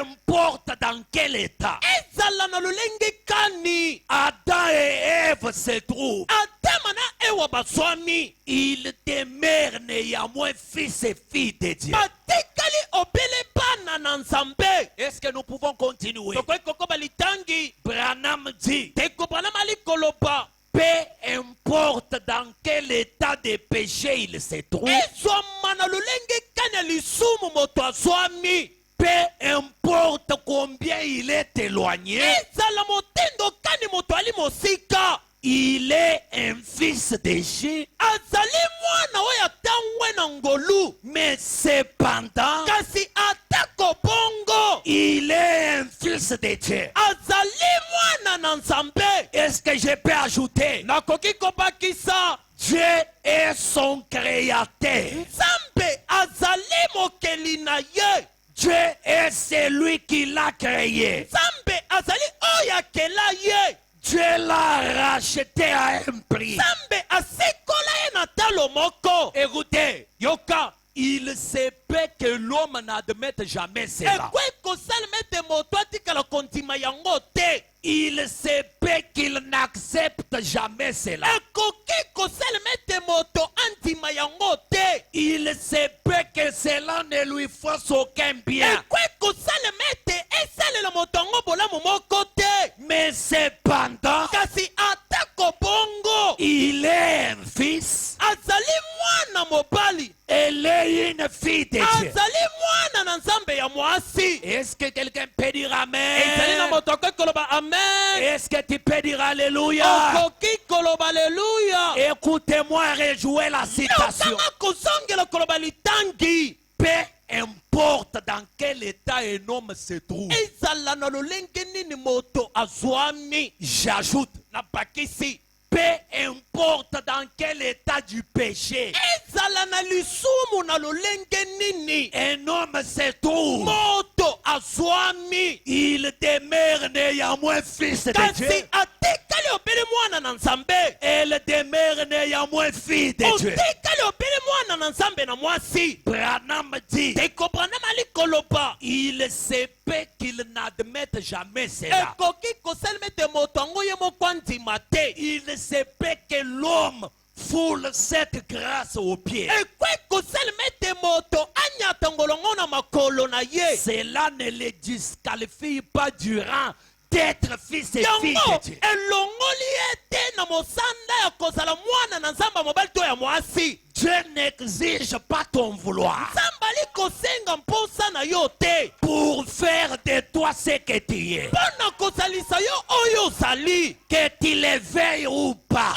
importe dans quel état ezala na lolenge kani Adam et Ève se trouvent, adama na ewa bazwami il demeure néanmoins fils et filles de Dieu. batikali obele bana na nzambe Est-ce que nous pouvons continuer? tokoki kokoba litangi Branham dit, tekobranam ali koloba peu importe dans quel état de péché il se trouve, ezwama na lolenge kani ya lisumu moto azwami peu importe combien il est éloigné, ezala motendo kani moto ali mosika il est un fils de Dieu. azali mwana oyo atangwe na ngolu Mais cependant, kasi atako bongo il est un fils de Dieu. azali mwana na nzambe Est-ce que je peux ajouter? nakoki kobakisa Dieu est son créateur. nzambe azali mokeli na ye Dieu est celui qui l'a créé. nzambe azali oyo akela ye Dieu l'a racheté à un prix. nzambe asikola ye na talo moko Écoutez, yoka il se peut que l'homme n'admette jamais cela. ekoki kosalema ete moto atikala kondima yango te Il se peut qu'il n'accepte jamais cela. ekoki kosalema ete moto andima yango te Il se peut que cela ne lui fasse aucun bien. ekoki kosalema ete esalela moto yango bolamu moko te Mais cependant, kasi atako bongo il est un fils. azali mwana mobali Elle est une fille de Dieu. azali mwana na nzambe ya mwasi Est-ce que quelqu'un peut dire ezali na Amen? moto akoki koloba amen. Est-ce que tu peux dire Alléluia? Okoki koloba alléluia. Écoutez-moi rejouer la citation. Yokanga kozongela koloba litangi. Peu importe dans quel état un homme se trouve. Ezala na lolenge nini moto azwami. J'ajoute, Na bakisi. peu importe dans quel état du péché Ezala na lisumu na lolenge nini. un homme se trouve, Moto azwami. il demeure néanmoins fils de Kasi Dieu. atikali obele mwana na nzambe. Elle demeure néanmoins fille de Dieu. Otikali obele mwana na nzambe na mwasi. Branham dit, Teko Branham ali koloba. il se peut qu'il n'admette jamais cela. Ekoki kosalema ete moto yango ye moko andima te. Il se peut que l'homme foule cette grâce aux pieds. Ekwe kosalema ete moto anyata ngolongo na makolo na ye. Cela ne le disqualifie pas du rang d'être fils et fille Yango de Dieu. elongoli ete na mosanda ya kozala mwana na nzamba mobali to ya mwasi. Dieu n'exige pas ton vouloir Nzamba ali kosenga mposa na yo te. pour faire de toi ce que tu es. Mpona kosalisa yo oyo ozali. Que tu le veuilles ou pas.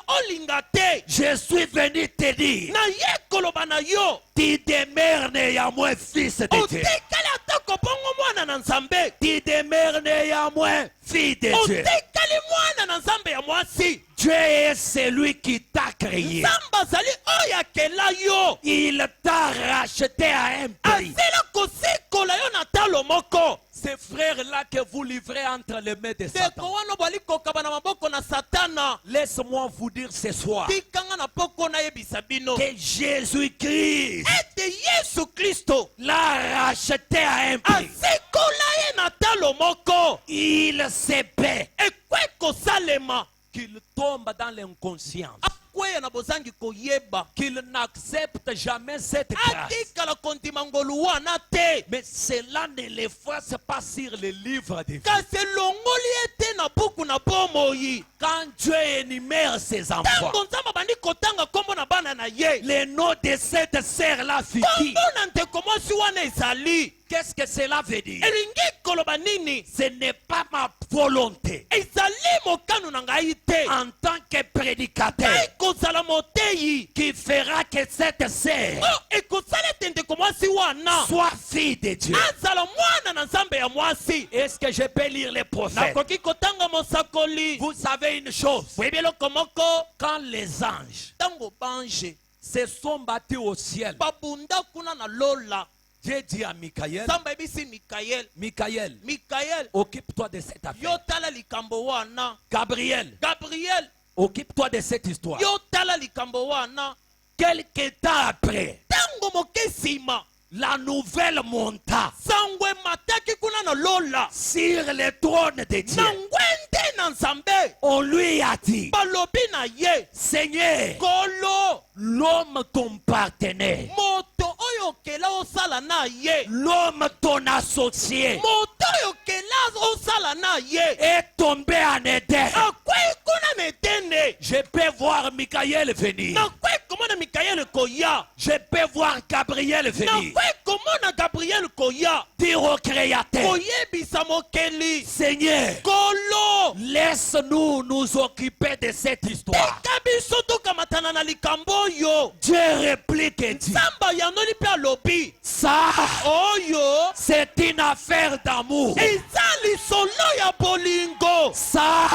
Olinga te. Je suis venu te dire, Na ye koloba na yo. tu demeures néanmoins fils de Dieu. Otikali atako bongo mwana na nzambe. Tu demeures néanmoins fille de Dieu. Otikali mwana na nzambe ya mwasi. Dieu est celui qui t'a créé. Nzamba azali oyo akela yo. Il t'a racheté à un prix. Azela kosikola yo na talo moko. Ces frères-là que vous livrez entre les mains de Ndeko Satan. wana bali kokaba na maboko na satana. Laisse-moi vous dire ce soir Tikanga na poko na yebisa bino. que Jésus-Christ Ete Yesu Kristo. l'a racheté à un prix. Asikola ye na talo moko. Il se peut Ekwe kosalema. qu'il tombe dans l'inconscience, Akweya na bozangi koyeba. qu'il n'accepte jamais cette grâce. Atikala kondima ngolu wana te. Mais cela ne l'efface pas sur le livre de vie. Kasi elongoli ete na buku na bomoi. Quand Dieu énumère ses enfants, Tango nzamba bandi kotanga kombo na bana na ye. le nom de cette sœur-là fut qui? Kombo na ndeko mwasi wana ezali. Qu'est-ce que cela veut dire? Elingi koloba nini? Ce n'est pas ma volonté Ezali mokano na ngai te. en tant que prédicateur Ngai kozala moteyi. qui fera que cette sœur Oh, ekosala ete ndeko mwasi wana soit fille de Dieu. azala mwana na nzambe ya mwasi. Est-ce que je peux lire les prophètes? Nakoki kotanga mosakoli. Vous savez une chose, Boyebi eloko moko. quand les anges Tango bange se sont battus au ciel, babunda kuna na lola. Dieu dit à Michael, Nzamba ebisi Mikael. Michael, occupe-toi de cette Yo affaire. tala likambo wana. Gabriel, Gabriel. occupe-toi de cette histoire. Yo tala likambo wana. Quelque temps après, Tango moke nsima. la nouvelle monta Sangwe mataki kuna na lola. sur le trône de Dieu. Na ngwende na nzambe. On lui a dit, Balobi na ye. Seigneur, Kolo. l'homme ton partenaire, Moto oyo kela osala na ye. l'homme ton associé Moto oyo kela osala na ye. est tombé en Éden. Akwei kuna na etene. Je peux voir Michael venir. Nakwei komona Mikael koya. Je peux voir Gabriel venir. Nakwei komona Gabriel koya. Dire au Créateur, Koyebisa mokeli. Seigneur, Kolo. laisse-nous nous occuper de cette histoire. Tika biso tokamatana na likambo oyo. Dieu réplique et dit, Nzamba yanoli mpe alobi. ça, Oyo. c'est une affaire d'amour. Eza lisolo ya bolingo. Ça,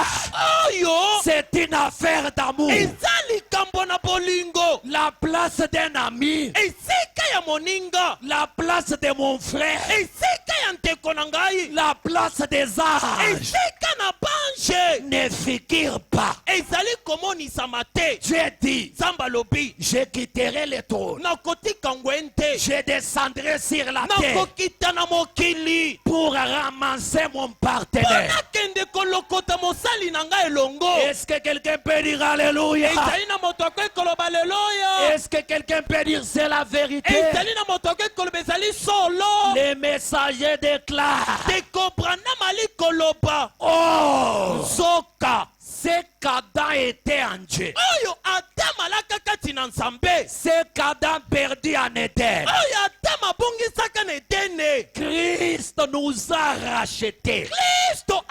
Oyo. c'est une affaire d'amour. Eza likambo na bolingo. La place d'un ami, Esika ya moninga. la place de mon frère, Esika ya ndeko na ngai. la place des anges Esika na bange. ne figure pas. Ezali komonisama te. Dieu dit, Nzamba alobi. je quitterai le trône, Nakotika ngwende. je descendrai sur la terre Nakokita na mokili. pour ramasser mon partenaire. Nakende kolokota mosali na ngai elongo. Est-ce que quelqu'un peut dire Alléluia? Ezali na moto akoki koloba leloya. Est-ce que quelqu'un peut dire c'est la vérité? Ezali na moto akoki koloba ezali solo. Les messagers déclarent, Ndeko Branham ali koloba. oh, Zoka. c'est qu'Adam était en Dieu. Oyo Adam alaka kati na nzambe. C'est qu'Adam perdu en Éden. Oyo Adam abongisaka na etene. Christ nous a rachetés. Kristo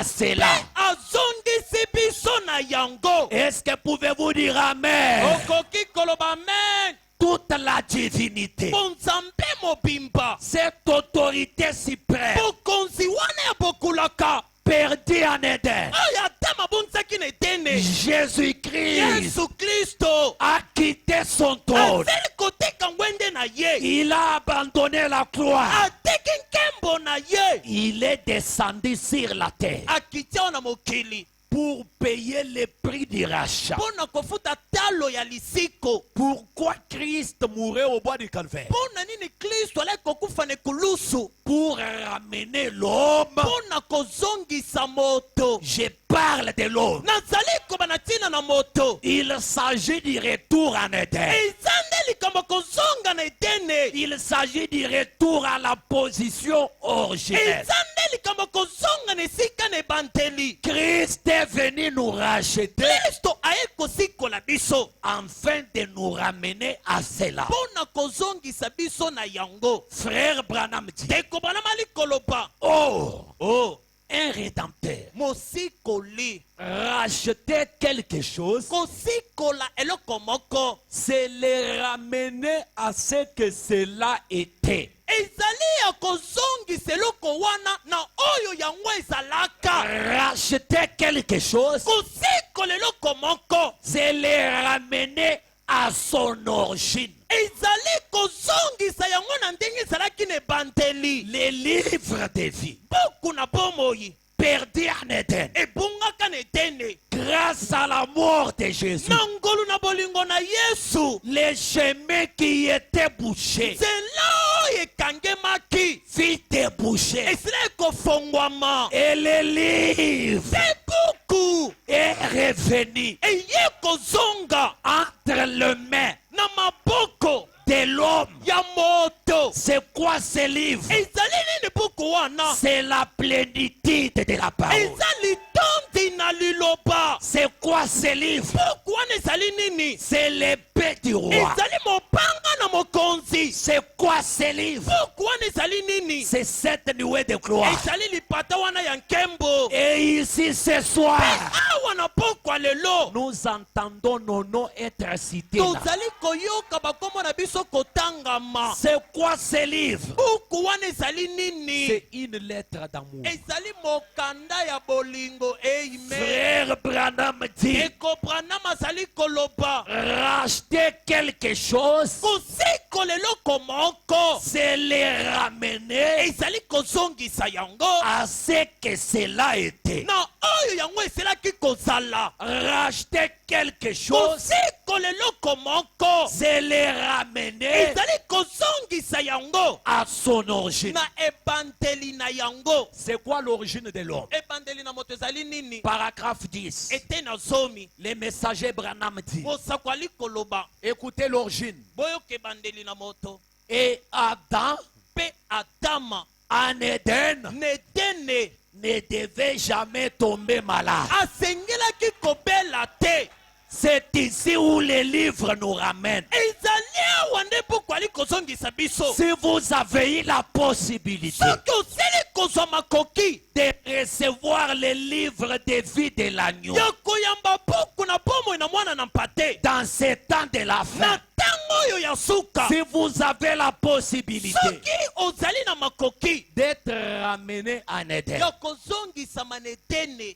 à cela. azongisi biso na yango. Est-ce que pouvez-vous dire Amen? Okoki koloba amen. Toute la divinité, Bonzambe mobimba. cette autorité suprême, Bokonzi wana ya bokulaka. perdue en Éden, Oyo ata mabonzaki na Edene. Jésus-Christ Yesu Kristo. a quitté son trône. Azeli koteka ngwende na ye. Il a abandonné la croix. Ateki nkembo na ye. Il est descendu sur la terre Akitia na mokili. pour payer le prix du rachat. Pona kofuta talo ya lisiko. Pourquoi Christ mourait au bois du calvaire? Pona nini Kristo alaki kokufa na ekulusu. Pour ramener l'homme. Pona kozongisa moto. Je parle de l'homme. Nazali koba na tina na moto. Il s'agit du retour en Éden. Eza nde likambo kozonga na Edene. Il s'agit du retour à la position originelle. Eza nde likambo kozonga na esika na ebanteli. Christ est venu nous racheter Kristo aye kosikola biso. afin de nous ramener à cela. Pona kozongisa biso na yango. Frère Branham dit, Teko bana mali koloba. oh, un rédempteur Mosikoli. racheter quelque chose, Kosikola eloko moko. c'est le ramener à ce que cela était. Ezali ya kozongisa eloko wana na oyo yango ezalaka. Racheter quelque chose, Kosikola eloko moko. c'est le ramener à son origine. Ezali kozongisa yango na ndenge ezalaki na ebanteli. Les livres de vie Buku na bomoi. perdus en Éden Ebungaka na Edene. grâce à la mort de Jésus. Na ngolu na bolingo na Yesu. Les chemins qui étaient bouchés Nzela oyo ekangemaki. furent débouchés Esila ekofongwama. et le livre Te buku est revenu eye kozonga entre les mains na maboko de l'homme. ya moto. C'est quoi ce livre? Ezali nini buku wana? C'est la plénitude de la parole. Eza litondi na liloba. C'est quoi ce livre? Buku wana ezali nini? C'est l'épée du roi. Ezali mopanga na mokonzi. C'est quoi ce livre? Buku wana ezali nini? C'est cette nuée de gloire. Ezali lipata wana ya nkembo. Et ici ce soir, Awa na pokwa lelo. nous entendons nos noms être cités là. Tozali koyoka bakombo na biso kotangama. C'est quoi ce livre? Buku wana ezali nini? C'est une lettre d'amour. Ezali mokanda ya bolingo. Amen. Frère Branham dit, Ekopranama azali koloba. racheter quelque chose, Kosikola eloko moko. c'est le ramener Ezali kozongisa yango. à ce que cela était. Na oyo yango eselaki kozala. Racheter quelque chose, Kosikola eloko moko. c'est le ramener Ezali kozongisa yango. à son origine. Na ebanteli na yango. C'est quoi l'origine de l'homme? Ebandeli na moto ezali nini? Paragraphe 10. Ete na zomi. Le messager Branham dit, Bosakwali koloba. écoutez l'origine. Boyoka ebandeli na moto. Et Adam Pe Adama. en Éden Nedene. ne devait jamais tomber malade. Asengelaki kobela te. C'est ici où les livres nous ramènent. Ezali awa nde buku ali kozongisa biso. Si vous avez eu la possibilité Soki osili kozwa makoki de recevoir les livres de vie de l'agneau ya koyamba buku na bomoi na mwana na mpate dans ces temps de la na fin, ntango oyo ya suka, si vous avez la possibilité soki ozali na makoki d'être ramené en Éden, ya kozongisama na Edene,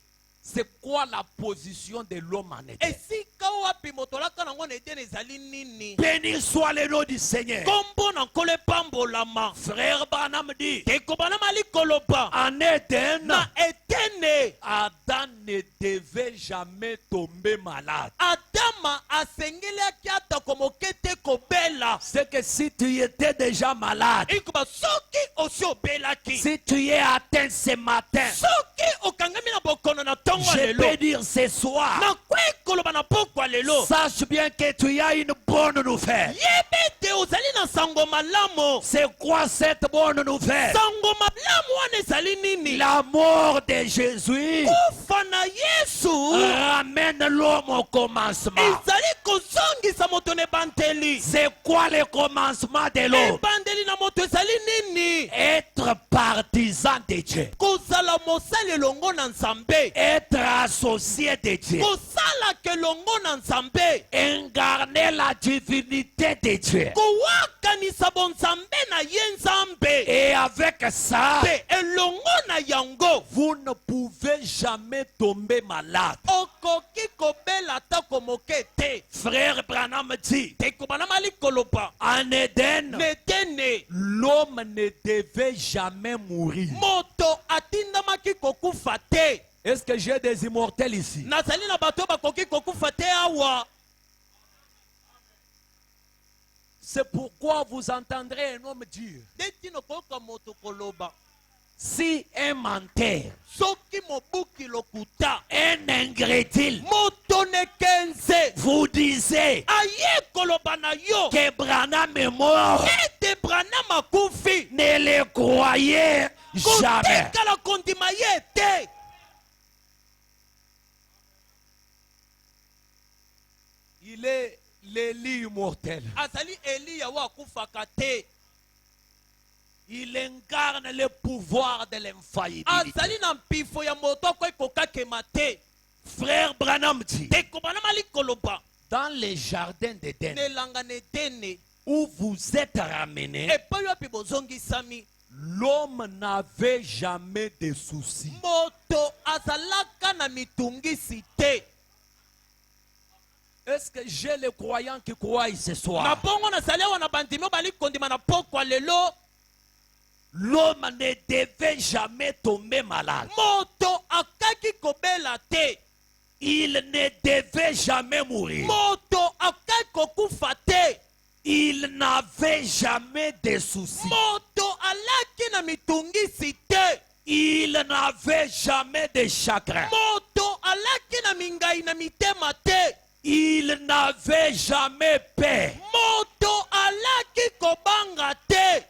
c'est quoi la position de l'homme en Éden? esika wapi moto alaka nango na Edene ezali nini? Béni soit le nom du Seigneur. Kombo na nkolo epambolama. Frère Branham dit, Ekobanama likoloba en Éden, na Edene. Adam ne devait jamais tomber malade. Adama asengelaki ata komoke te kobela. C'est que si tu étais déjà malade, Ikoba soki osi obelaki, si tu es atteint ce matin, soki okangami na bokono na ntongo ya je lelo, peux dire ce soir, nakwe koloba na pokwa lelo, sache bien que tu as une bonne nouvelle. yebe te ozali na sango malamu. C'est quoi cette bonne nouvelle? Sango malamu wana ezali nini? La mort de Jésus Kufa na Yesu ramène l'homme au commencement. ezali kozongisa moto na ebanteli. C'est quoi le commencement de l'homme? Ebandeli na moto ezali nini? Être par partisan de Dieu, kozala mosali elongo na nzambe, être associé de Dieu, kosalaka elongo na nzambe, incarner la divinité de Dieu. kowakanisa bonzambe na ye nzambe, Et avec ça, mpe elongo na yango vous ne pouvez jamais tomber malade. okoki kobela atako moke te. Frère Branham dit, tekobanamali koloba en Éden, netene l'homme ne devait jamais mourir. moto atindamaki kokufa te. Est-ce que j'ai des immortels ici? nazali na bato bakoki kokufa te awa. C'est pourquoi vous entendrez un homme dire, nde ntino koyoka moto koloba si un menteur, soki mobuki lokuta un ingrédile, moto nekenze vous disait aye koloba na yo que Branham est mort, ete Branham akufi, ne le croyez jamais. kotekala kondima ye te. Il est l'Élie immortel. azali eliya wo akufaka te. Il incarne le pouvoir de l'infaillibilité. azali na mpifo ya moto akoki kokakema te. Frère Branham dit, tekobanamali koloba dans les jardins d'Éden, nelanga netene où vous êtes ramenés, epai wapi bozongisami, l'homme n'avait jamais de soucis. moto azalaka na mitungisi te. Est-ce que j'ai les croyants qui croient ce na soir? bongo nazali awa na bandimi bali kondima na pokwa lelo, L'homme ne devait jamais tomber malade. moto akaki kobela te. Il ne devait jamais mourir. moto akaki kokufa te. Il n'avait jamais de soucis. moto alaki na mitungisi te. Il n'avait jamais de chagrin. moto alaki na mingai na mitema te. Il n'avait jamais peur. moto alaki kobanga te.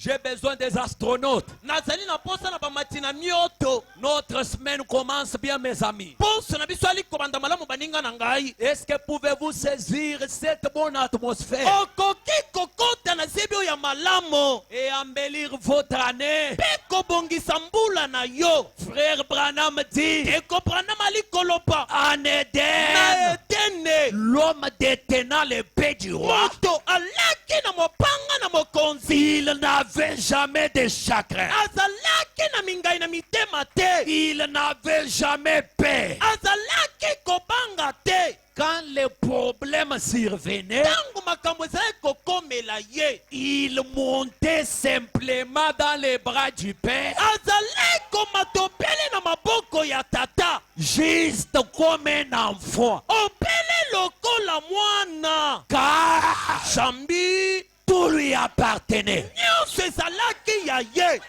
J'ai besoin des astronautes. nazali na posa na bamati na mioto. Notre semaine commence bien, mes amis. poso na biso ali kobanda malamu baninga na ngai. Est-ce que pouvez-vous saisir cette bonne atmosphère okoki kokota na zebi oyo ya malamu et embellir votre année? mpe kobongisa mbula na yo. Frère Branham dit, ekobranama ali koloba en na Éden, etene l'homme détenant l'épée du roi, moto alaki na mopanga na mokonzi. il n'avait jamais de chagrin. azalaki na mingai na mitema te. Il n'avait jamais peur. azalaki kobanga te. Quand les problèmes survenaient, ntango makambo ezalaki kokomela ye, il montait simplement dans les bras du Père, azalaki komatopele na maboko ya tata, juste comme un enfant. opele lokola mwana. Car jambi tout lui appartenait. nyonso ezalaki ya ye.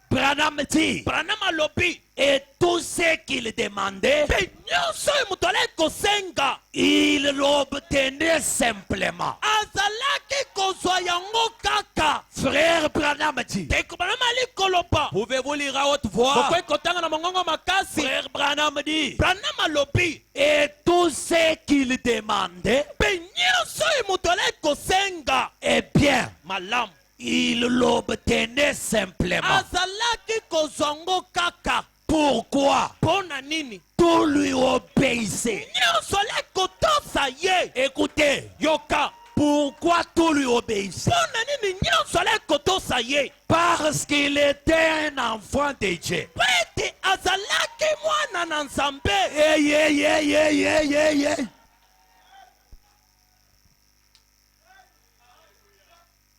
Branham dit, Branham alobi et tout ce qu'il demandait, mpe nyonso oyo moto alaki kosenga il l'obtenait simplement. azalaki kozwa yango kaka. Frère Branham dit, teko Branham ali koloba pouvez-vous lire à haute voix? bokoki kotanga na mongongo makasi. Frère Branham dit, Branham alobi et tout ce qu'il demandait, mpe nyonso oyo moto alaki kosenga eh bien, malamu il l'obtenait simplement. azalaki kozwa ngo kaka. Pourquoi? mpo na nini? Tout lui obéissait. nyonso alaki kotosa ye. Écoutez, yoka pourquoi tout lui obéissait? mpo na nini nyonso alaki kotosa ye? Parce qu'il était un enfant de Dieu. mpo ete azalaki mwana na nzambe. Hey, hey, hey, hey, hey, hey, hey.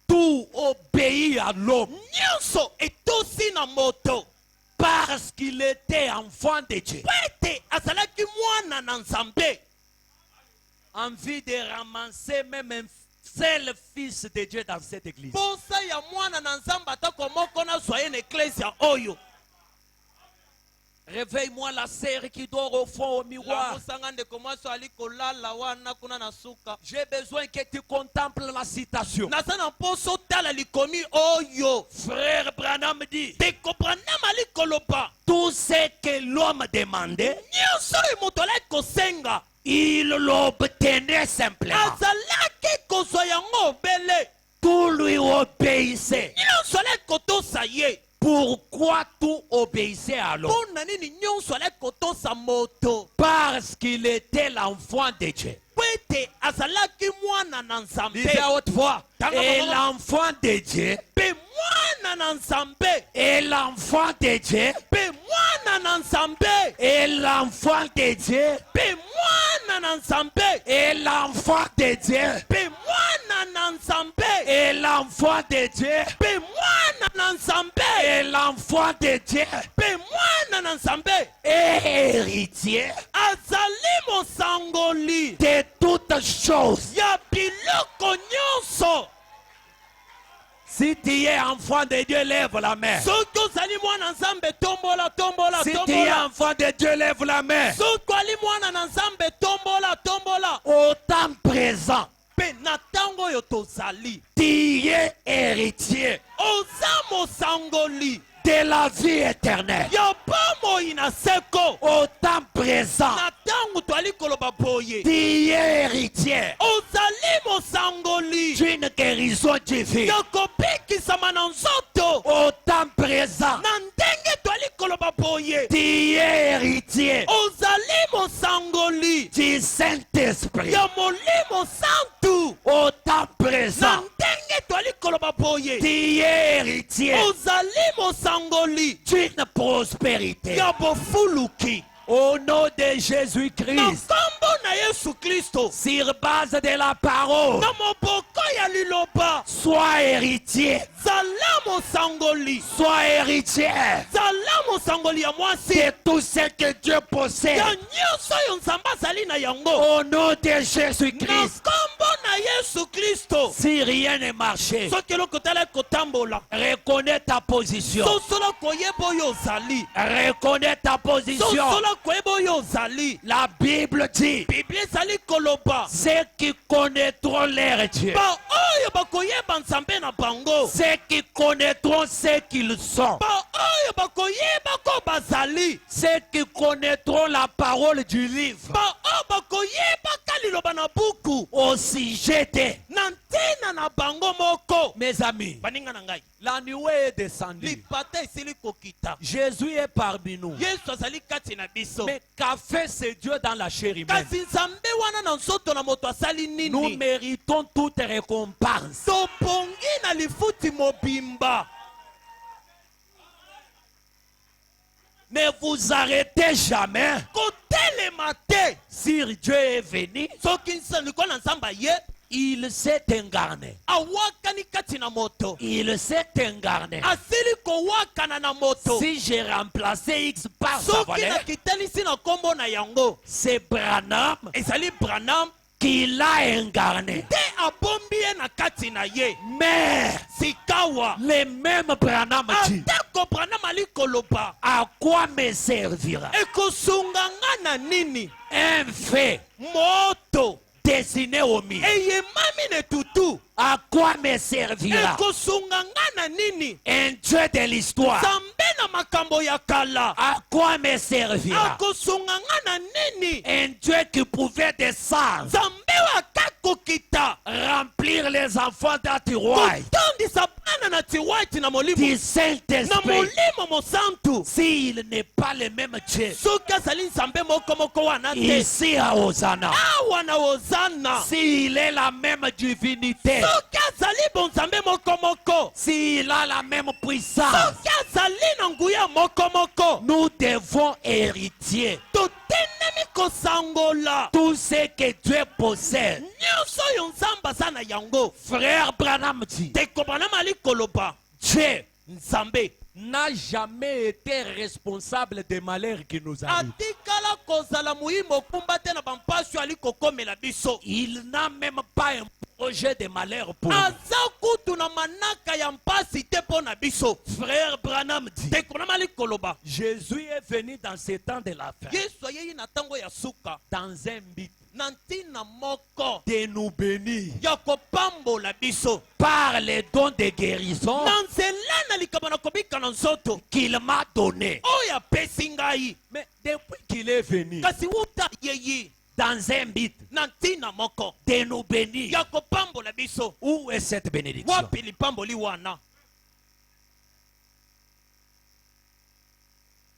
Tout obéit à l'homme nyonso etosi na moto. parce qu'il était enfant de Dieu. mpo ete azalaki mwana na nzambe. Envie de ramasser même un seul fils de Dieu dans cette église. posa ya mwana na nzambe atako moko nazwa ye na eklesia oyo. Réveille-moi la sœur qui dort au fond au miroir. lamusanga ndeko mwasi ali kolala wana kuna na suka. J'ai besoin que tu contemples la citation. naza na mposo tala likomi oyo. Frère Branham dit, ndeko Branham ali koloba tout ce que l'homme demandait, nyonso oyo moto alaki kosenga il l'obtenait simplement. azalaki kozwa yango obele. Tout lui obéissait. nyonso alaki kotosa ye. Pourquoi tout obéissait alors? mpo na nini nyonso alaki kotosa moto? Parce qu'il était l'enfant de Dieu. po ete azalaki mwana na nzambe. Disait à haute voix. Tanga Et mama. l'enfant de Dieu. mpe mwana na nzambe. Et l'enfant de Dieu. mpe mwana na nzambe. Et l'enfant de Dieu. mpe mwana na nzambe. Et l'enfant de Dieu. mpe mwana na nzambe. Et l'enfant de Dieu. mpe mwana na nzambe. Et l'enfant de Dieu. mpe mwana na nzambe. Et héritier azali mosangoli de toutes choses. ya biloko nyonso. Si tu es enfant de Dieu, lève la main. soki ozali mwana nzambe tombola tombola Si tu es tombola. enfant de Dieu, lève la main. soki ali mwana na nzambe tombola tombola. Au temps présent, mpe na ntango oyo tozali tu es héritier oza mosangoli de la vie éternelle. ya bomoi na seko. Au temps présent, na ntango toali koloba boye tu es héritier ozali mosangoli d'une guérison divine. ya kobikisama na nzoto. Au temps présent, na ndenge toali koloba boye tu es héritier ozali mosangoli du Saint-Esprit. ya molimo santu. Au temps na présent, ndenge toali koloba boye tu es héritier ozali mosangoli d'une prospérité. ya bofuluki. Au nom de na Jésus-Christ, nkombo na yesu kristo, sur base de la parole, na moboko ya liloba, sois héritier, zala mosangoli, sois héritier zala mosangoli ya mwasi de tout ce que Dieu possède. ya nyonso oyo nzambe azali na yango. Au nom de na Jésus-Christ, nkombo na yesu kristo, si rien ne marchait, soki eloko tala kotambola, reconnais ta position. sosola koyeba oyo ozali, Reconnais ta position. sosola koyeba oyo ozali. La Bible dit, biblia ezali koloba ceux qui connaîtront leur Dieu, baoyo bakoyeba nzambe na bango, ceux qui connaîtront ce qu'ils sont, baoyo bakoyeba ko bazali, ceux qui connaîtront la parole du livre baoyo bakoyebaka liloba na buku au sujet de na ntina na bango moko. mes amis. baninga na ngai, La nuée est descendue. lipata esili kokita, Jésus est parmi nous. yesu azali kati na biso. Mais qu'a fait ce Dieu dans la chair humaine? kasi nzambe wana na nzoto na moto asali Nous nini? méritons toute récompense. tobongi na lifuti mobimba. Ne vous arrêtez jamais. kotelema te. Si Dieu est venu, soki likolo na nzambe aye, il s'est incarné. awakani kati na moto, Il s'est incarné. asili kowakana na moto. Si j'ai remplacé X par sa soki valeur, nakitanisi na nkombo na yango, c'est Branham ezali Branham qui l'a incarné. te abombi ye na kati na ye. Mais sikawa le même Branham dit, atako Branham ali koloba, à quoi me servira ekosunga nga na nini un fait moto destiné au mille? eyemami na etutu? À quoi me servira ekosunga nga na nini un Dieu de l'histoire? nzambe na makambo ya kala? À quoi me servira akosunga nga na nini un Dieu qui pouvait descendre, nzambe waka kokita remplir les enfants d'Atiroy kotondisa bana na tiwaiti na molimo du na Saint-Esprit? molimo mosantu? S'il n'est pas le même Dieu soki azali nzambe moko wana te ici à Hosanna, awa na ozana, s'il est la même divinité, soki azali bonzambe moko, s'il a la même puissance, soki azali na nguya moko, nous devons hériter totenemi kosangola tout ce que Dieu possède. nyonso oyo nzambe aza na yango. Frère Branham dit, ndeko Branham ali koloba, Dieu nzambe n'a jamais été responsable des malheurs qui nous arrivent. atikala kozala moyimo okumba te na bampasi oyo ali kokomela biso. Il n'a même pas un projet de malheur pour nous. aza kutu na manaka ya mpasi te mpo na biso. Frère Branham dit, ndeko Branham ali koloba, Jésus est venu dans ce temps de la fin yesu ayei na ntango ya suka dans un but na ntina moko de nous bénir ya kopambola biso par les dons de guérison na nzela na likabo na kobika na nzoto qu'il m'a donné. oyo apesi ngai. Mais depuis qu'il est venu, kasi wuta yeyi dans un but na ntina moko de nous bénir. ya kopambola biso. Où est cette bénédiction? Wapi lipamboli wana?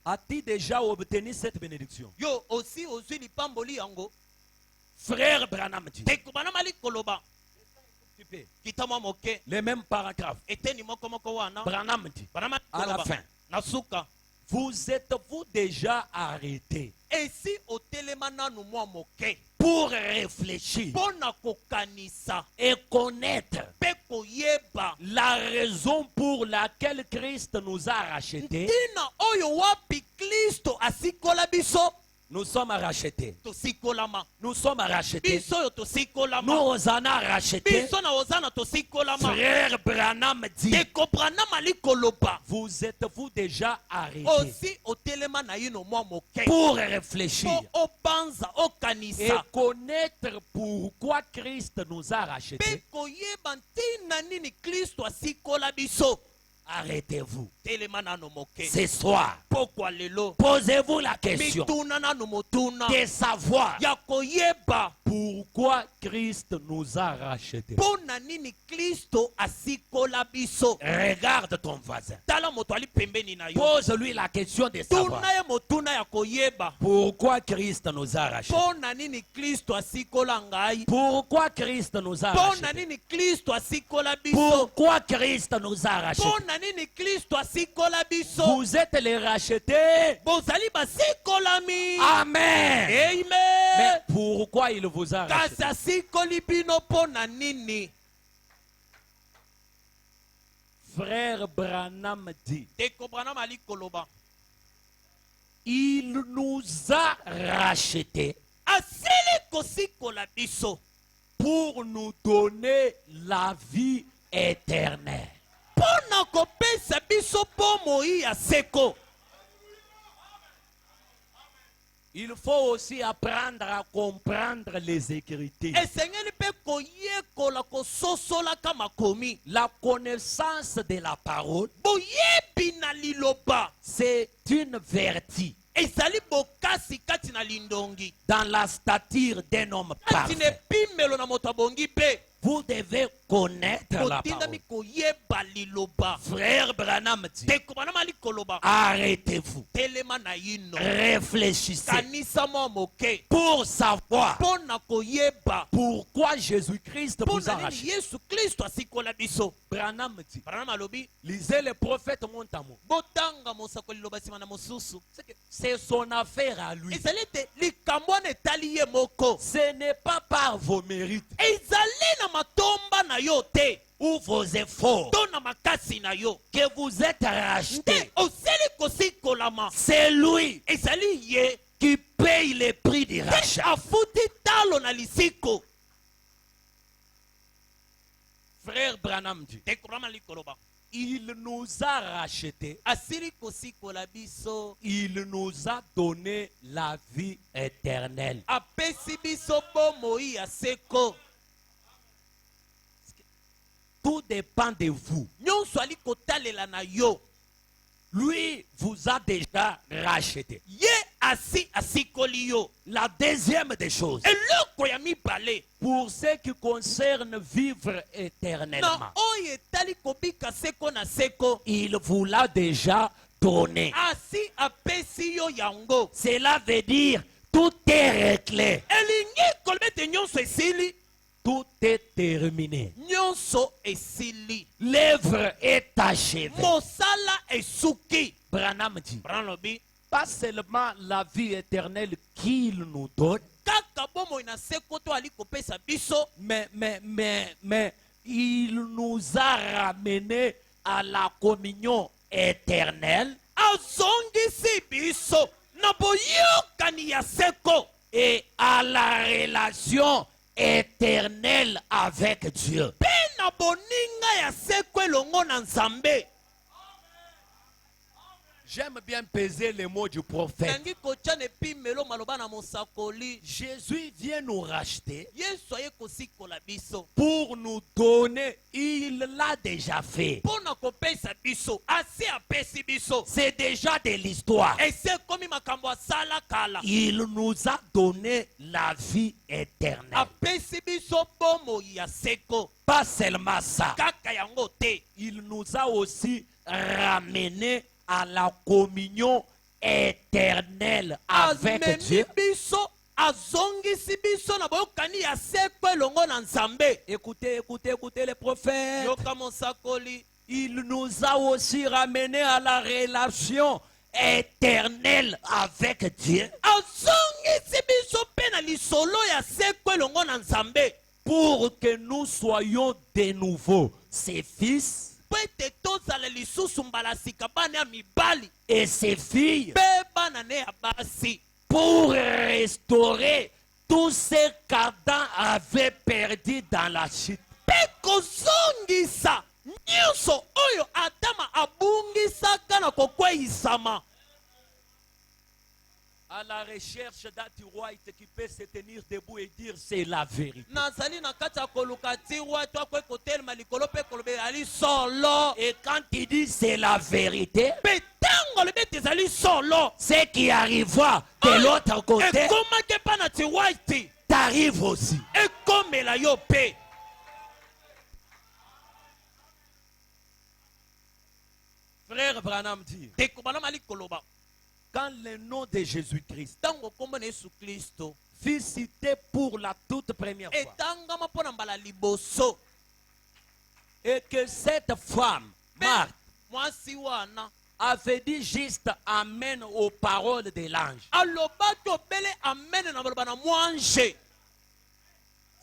As-tu déjà obtenu cette bénédiction? Yo aussi ozwi lipamboli yango. Frère Branham dit, Tekubana mali koloba tu peux. kitamwa moke Les mêmes paragraphes. eteni moko moko wana. Branham dit, Bana à la fin, nasuka. vous êtes-vous déjà arrêté Esi otelema nanu mwa moke pour réfléchir mpona kokanisa et connaître mpe koyeba la raison pour laquelle Christ nous a rachetés? ntina oyo wapi Kristo asikola biso? Nous sommes rachetés. Tosikolama. Nous sommes rachetés. Biso yo tosikolama. Nous en a rachetés. Biso na ozana tosikolama. Frère Branham dit, Deko Branham ali koloba. vous êtes-vous déjà arrêtés Aussi otelema na yino mwa moke pour réfléchir po opanza et okanisa connaître pourquoi Christ nous a mpe rachetés? koyeba ntina nini Kristo asikola biso? Arrêtez-vous. Telema nano moke. Ce soir, Pokwa lelo posez-vous la question mituna nano motuna de savoir ya koyeba pourquoi Christ nous a rachetés. mpona nini Kristo asikola biso. Regarde ton voisin. Tala moto ali pembeni na yo. Pose-lui la question de savoir Tuna ye motuna ya koyeba pourquoi Christ nous a rachetés. mpona nini Kristo asikola ngai. Pourquoi Christ nous a Mpona rachetés. nini Kristo asikola biso. Pourquoi Christ nous a rachetés. Mpona nini Kristo asikola biso. Vous êtes les rachetés. Bozali basikolami. Amen. Amen. Mais pourquoi il vous a rachetés? Kasi asikoli bino mpona nini? Frère Branham dit, Deko Branham ali koloba. il nous a rachetés Asili kosikola biso pour nous donner la vie éternelle. mpona kopesa biso pomoi ya seko. Il faut aussi apprendre à comprendre les Écritures. Esengeli mpe koyekola kososolaka makomi. La connaissance de la parole, Boyebi na liloba c'est une vertu ezali bokasi kati na lindongi. dans la stature d'un homme Kati na parfait. epimelo na moto abongi mpe Vous devez connaître la kotindami parole. koyeba liloba. Frère Branham dit, Deko Branham ali koloba. arrêtez-vous, Telema na yino. réfléchissez Kanisa mwa moke pour savoir mpona koyeba pourquoi Jésus-Christ vous a mpona nini racheté. Yesu Kristo asikola biso. Branham dit, Branham alobi lisez le prophète Montamo. botanga mosako liloba nsima na mosusu. C'est son affaire à lui. Ezali ete likambo wana etali ye moko. Ce n'est pas par vos mérites Ezali na matomba na yo te ou vos efforts to na makasi na yo que vous êtes rachetés. nde osili kosikolama. C'est lui Ezali ye qui paye le prix du te rachat. afuti talo na lisiko. Frère Branham dit, Tekurama likoloba il nous a rachetés, asili kosikola biso il nous a donné la vie éternelle. apesi biso bomoi ya seko. Tout dépend de vous. Nyonso ali kotalela na yo. Lui vous a déjà racheté. Ye asi asikoli yo. La deuxième des choses, Eloko ya mibale pour ce qui concerne vivre na éternellement, oyo etali kobika seko na seko, il vous l'a déjà donné. asi apesi yo yango. Cela veut dire tout est réglé, Elingi koloba ete nyonso esili. tout est terminé. Nyonso esili. L'œuvre est achevée. Mosala esuki. Branham dit, Branham lobi pas seulement la vie éternelle qu'il nous donne, kaka bomoi na seko to ali kopesa biso, mais il nous a ramenés à la communion éternelle azongisi biso na boyokani ya seko et à la relation éternelle avec Dieu. mpe na boninga ya seko elongo na Nzambe. J'aime bien peser les mots du prophète. nangi kotia na epimelo maloba na mosakoli. Jésus vient nous racheter Yesu aye kosikola biso pour nous donner. Il l'a déjà fait. mpo na kopesa biso asi apesi biso C'est déjà de l'histoire. ese ekomi makambo asala kala. Il nous a donné la vie éternelle. apesi biso bomoi ya seko. Pas seulement ça. kaka yango te, Il nous a aussi ramenés à la communion éternelle avec amemi Dieu. biso azongisi biso na boyokani ya seko elongo na nzambe. Écoutez, écoutez, écoutez les prophètes. yoka mosakoli, Il nous a aussi ramenés à la relation éternelle avec Dieu azongisi biso mpe na lisolo ya seko elongo na nzambe pour que nous soyons de nouveau ses fils mpo ete tozala lisusu mbala sika bana ya mibali et ses filles, mpe bana ne ya basi, pour restaurer tout ce qu'Adam avait perdu dans la chute. mpe kozongisa nyonso oyo adama abungisaka na kokweyisama. À la recherche d'un tiroite qui peut se tenir debout et dire c'est la vérité. nazali na kati ya koluka tirwa to akoki kotelema likolo mpe koloba ezali solo. Et quand il dit c'est la vérité, mpe ntango olobi ete ezali solo, ce qui arrivera de l'autre côté ekomaki mpa na tiwaiti t'arrive aussi. ekomela yo mpe. Frère Branham dit, ndeko banamali koloba quand le nom de Jésus-Christ ntango kombo na yesu kristo fut cité pour la toute première fois, etangama mpo na mbala liboso, et que cette femme, mpe Marthe, mwasi wana avait dit juste Amen aux paroles de l'ange, alobaki obele amene na maloba na mwanje.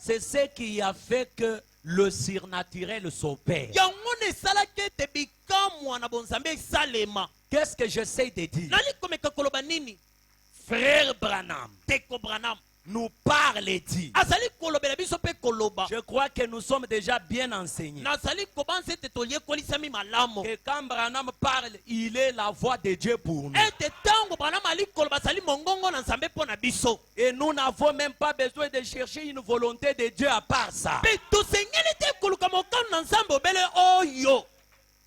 c'est ce qui a fait que le surnaturel s'opère. yango na esalaki ete bikamwa na bonzambe esalema. Qu'est-ce que j'essaie de dire? nali komeka koloba nini? Frère Branham ndeko branam nous parle et dit, azali kolobela biso mpe koloba. je crois que nous sommes déjà bien enseignés, nazali kobanza ete toliekolisami malamu que quand Branham parle, il est la voix de Dieu pour nous. ete ntango branam ali koloba azali mongongo na nzambe mpo na biso. Et nous n'avons même pas besoin de chercher une volonté de Dieu à part ça. mpe tosengeli te koluka mokano na nzambe obele oyo.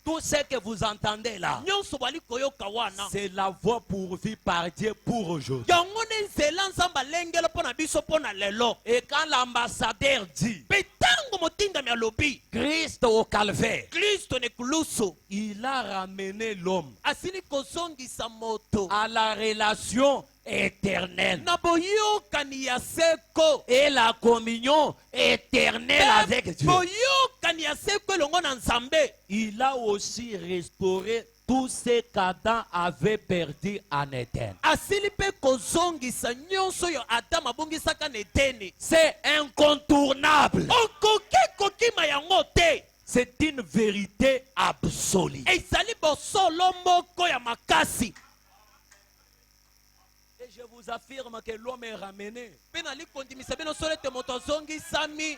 Tout ce que vous entendez là, nyonso bali koyoka wana c'est la voix pourvue par Dieu pour aujourd'hui. yango ne nzela nzambe alengela mpo na biso mpo na lelo. Et quand l'ambassadeur dit mpe ntango motindami alobi Christ au calvaire, kristo ne kulusu, il a ramené l'homme asili kozongisa moto à la relation éternelle na boyokani ya seko, et la communion éternelle avec Dieu. boyokani ya seko elongo na nzambe. Il a aussi restauré tout ce qu'Adam avait perdu en Éden. asili mpe kozongisa nyonso oyo adamu abongisaka na eteni. C'est incontournable. okoki kokima yango te, C'est une vérité absolue. ezali bosolo moko ya makasi. Et je vous affirme que l'homme est ramené mpe nali kondimisa bino solo ete moto azongisami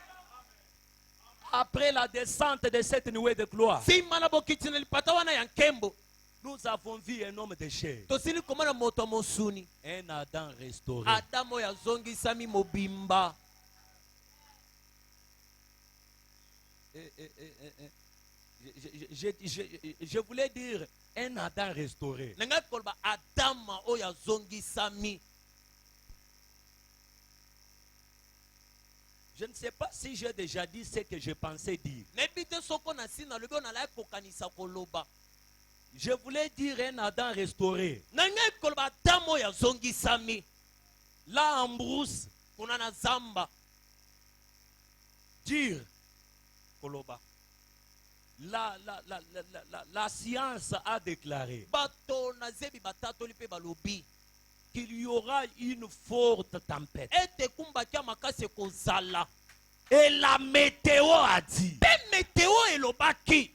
après la descente de cette nuée de gloire. nsima na bokiti na lipata wana ya nkembo. Nous avons vu un homme de chair, tosili komona moto ya mosuni, un Adam restauré. adamu oyo azongisami mobimba. Je voulais dire un Adam restauré. na ngai koloba adama oyo azongisami. Je ne sais pas si j'ai déjà dit ce que je pensais dire. nayebi te soko na si nalobi oyo nalaki kokanisa koloba. Je voulais dire un Adam restauré. na ngai koloba adamu oyo azongisami. Là en brousse, kuna na zamba dire koloba la science a déclaré bato na zebi batatoli mpe balobi qu'il y aura une forte tempête. ete kumbaki ya makasi ekozala. Et la météo a dit mpe meteo elobaki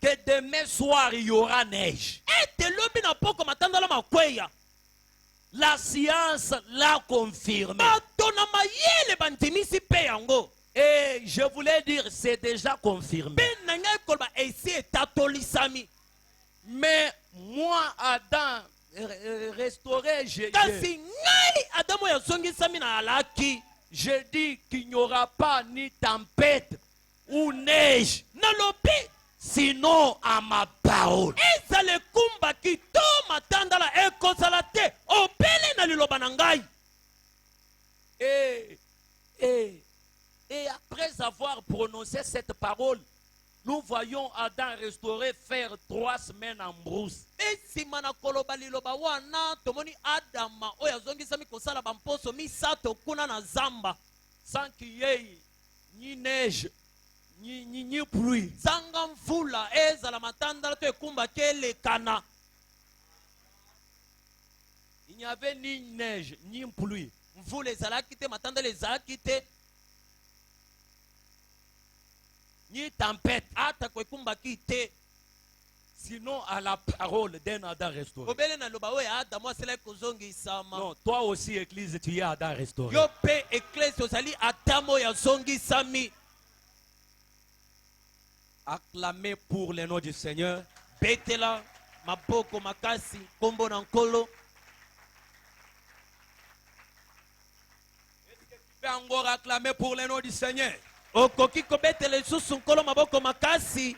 que demain soir il y aura neige. ete lobi na poko matandala makweya. La science l'a confirmé. bato na mayele bandimisi mpe yango. Et je voulais dire, c'est déjà confirmé. mpe na ngai koloba esi etatolisami. Mais moi, Adam, restauré, kasi ngai adamu yazongisami na alaki je dis qu'il n'y aura pas ni tempête ou neige, nalobi sinon à ma parole. ezala ekumbaki to matandala ekozala te opele na liloba na ngai. Et après avoir prononcé cette parole, nous voyons Adam restauré faire 3 semaines en brousse. esima na koloba liloba wana tomoni adama oyo azongisami kosala bamposo misato kuna na zamba Sans qu'il y ait ni neige, ni pluie. zanga mvula ezala matandala to ekumbaki elekana. Il n'y avait ni neige, ni pluie. mvula ezalaki te matandala ezalaki te Ni tempête. ata kwekumbaki te Sinon à la parole d'un Adam restauré. obele na liloba oyo adamu aselaki kozongisama. Non, toi aussi, Église, tu es Adam restauré. yo mpe eklesi ozali adamu oyo azongisami. Acclamez pour le nom du Seigneur. betela maboko makasi kombo na nkolo. Tu peux encore acclamer pour le nom du Seigneur. okoki kobetela lisusu nkolo maboko makasi.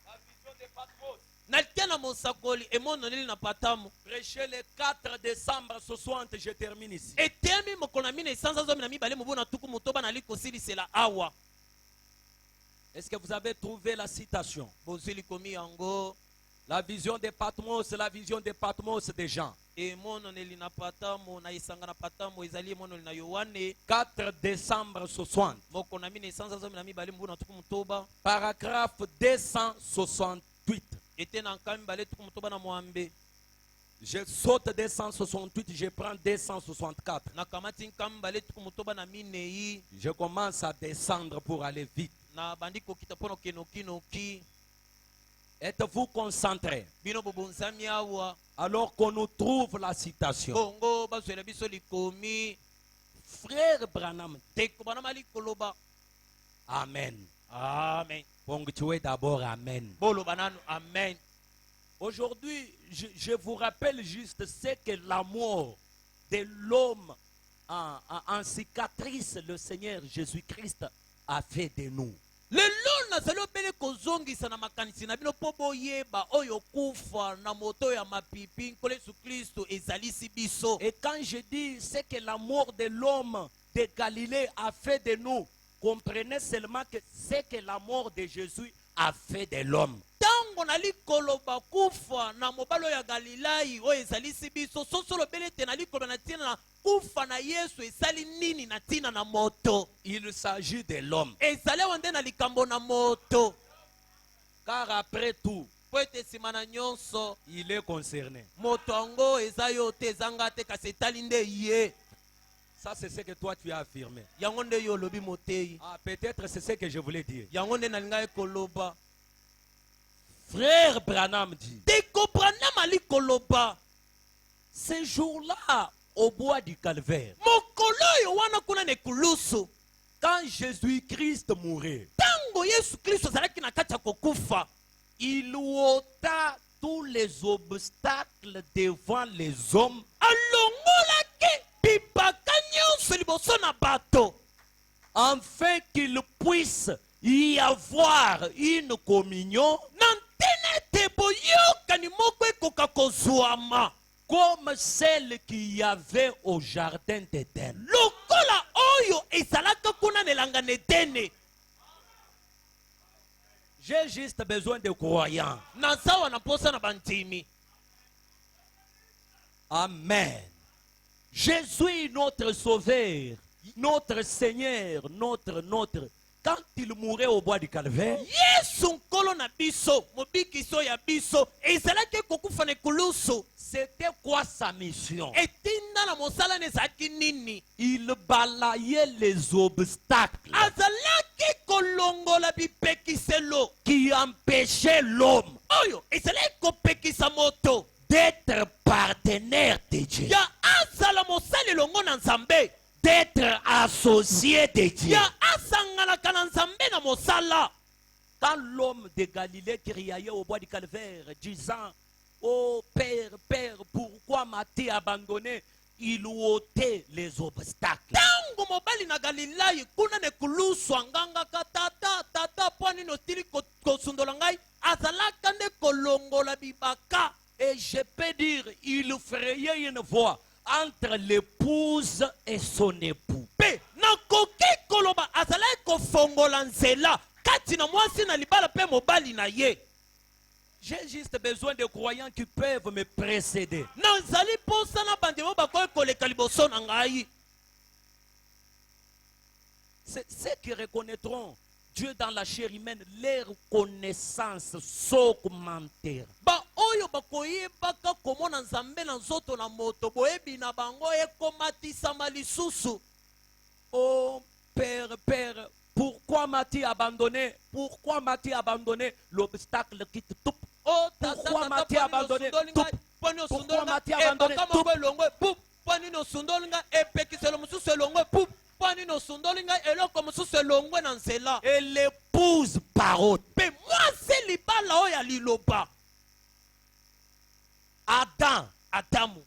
La vision de Patmos. nalia na mosakoli emonaneli na patamu. Prêché le 4 décembre 60, je termine ici. etemi mokolo na mine esanza zomi na mibale mobu na tuku motoba nali kosilisela awa. Est-ce que vous avez trouvé la citation? bozwi likomi yango. La vision de Patmos, la vision de Patmos des gens. emonaneli na patamu na esanga na patamu ezali emonaneli na yohane 4 décembre 60. mokolo na mine esanza zomi na mibale mobu na tuku motoba. Paragraphe 268. ete na nkami mibale tuku motoba na mwambe. Je saute 268, je prends 264. na kamati nkami mibale tuku motoba na minei. Je commence à descendre pour aller vite. na bandi kokita mpo na okenoki. Êtes-vous concentrés? bino bobonzami awa. Alors qu'on nous trouve la citation. bongo bazwela biso likomi. Frère Branham, teko bana mali koloba. Amen. amen. Ponctuez d'abord Amen. boloba nanu amen. Aujourd'hui, je vous rappelle juste ce que l'amour de l'homme en cicatrice, le Seigneur Jésus-Christ a fait de nous. lelo nazali obele kozongisa na makanisi na bino mpo boyeba oyo kufa na moto ya mapipi nkolo yesu kristo ezalisi biso. Et quand je dis ce que l'amour de l'homme de Galilée a fait de nous, comprenez seulement que ce que l'amour de Jésus a fait de l'homme. ntango nali koloba kufa na mobali oyo ya galilai oyo ezalisi biso sosolo obele te nali koloba na ntina na kufa na yesu esali nini na ntina na moto. Il s'agit de l'homme. ezali awa nde na likambo na moto. Car après tout, po ete nsima na nyonso il est concerné. moto yango eza yo te ezanga te kasi etali nde ye. Ça, c'est ce que toi tu as affirmé. yango nde yo olobi motei. Ah, peut-être c'est ce que je voulais dire. yango nde nalingai koloba. Frère Branham dit, teko branham ali koloba. ce jour-là, au bois du calvaire, mokolo oyo wana kuna na ekulusu quand Jésus-Christ mourait, ntango yesu kristo azalaki na kati ya kokufa il ôta tous les obstacles devant les hommes alongolaki bibaka nyonso liboso na bato afin qu'il puisse y avoir une communion na ntene ete boyokani moko ekoka kozwama comme celle qu'il y avait au jardin d'Éden. lokola oyo ezalaka kuna na elanga na edene. J'ai juste besoin de croyants. naza wana mposa na bandimi. Amen. Jésus, notre Sauveur, notre Seigneur, notre. Quand il mourait au bois du calvaire, yesu nkolo na biso mobikisi oyo ya biso ezalaki kokufa na ekulusu. c'était quoi sa mission? etinda na mosala na ezalaki nini? Il balayait les obstacles azalaki kolongola bipekiselo qui empêchaient l'homme oyo ezalaki kopekisa moto d'être partenaire de Dieu, ya azala mosali elongo na nzambe, d'être associé de Dieu. ya asanganaka na nzambe na mosala. quand l'homme de Galilée criait au bois du calvaire, disant, oh Père, Père, pourquoi m'as-tu abandonné? Il ôtait les obstacles. Tango mobali na Galilai kuna ne kuluswa nganga ka tata poni no tili kosundola ngai azalaka ne kolongola bibaka. Et je peux dire, il frayait une voie entre l'épouse et son époux. Pe na koki koloba azalaki kofongola nzela kati na mwasi na libala pe mobali na ye. J'ai juste besoin de croyants qui peuvent me précéder. Nazali posa na bandemo bakoki koleka liboso na ngai. C'est ceux qui reconnaîtront Dieu dans la chair humaine, leur connaissance s'augmentera. Ba oyo bakoyebaka komona nzambe na nzoto na moto boyebi na bango ekomatisama lisusu. Oh Père, Père, pourquoi m'as-tu abandonné? Pourquoi m'as-tu abandonné? L'obstacle qui te toupe. Oh, Pourquoi m'as-tu abandonné? Pourquoi m'as-tu abandonné? Et l'épouse parole. Adam, Adamu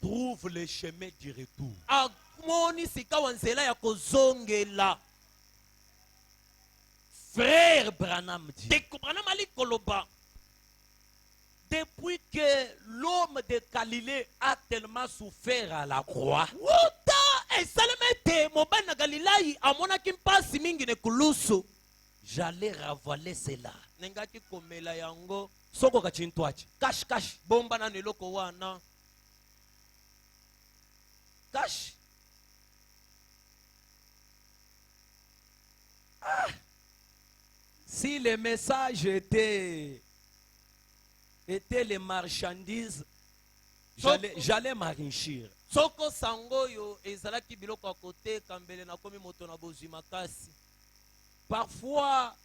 trouve le chemin du retour. amoni sika wa nzela ya kozongela. Frère Branham dit, Ndeko Branham ali koloba depuis que l'homme de Galilée a tellement souffert à la croix, wuta esalemete mobali na Galilai amonaki mpasi mingi ne kulusu. j'allais ravaler cela. Nengaki komela yango Soko kachintwachi. Cache, cache, bomba na eloko wana. cache. Si le message était les marchandises, j'allais m'enrichir. Soko sango yo ezalaki biloko ya koteka mbele na komi moto na bozwi makasi. Parfois,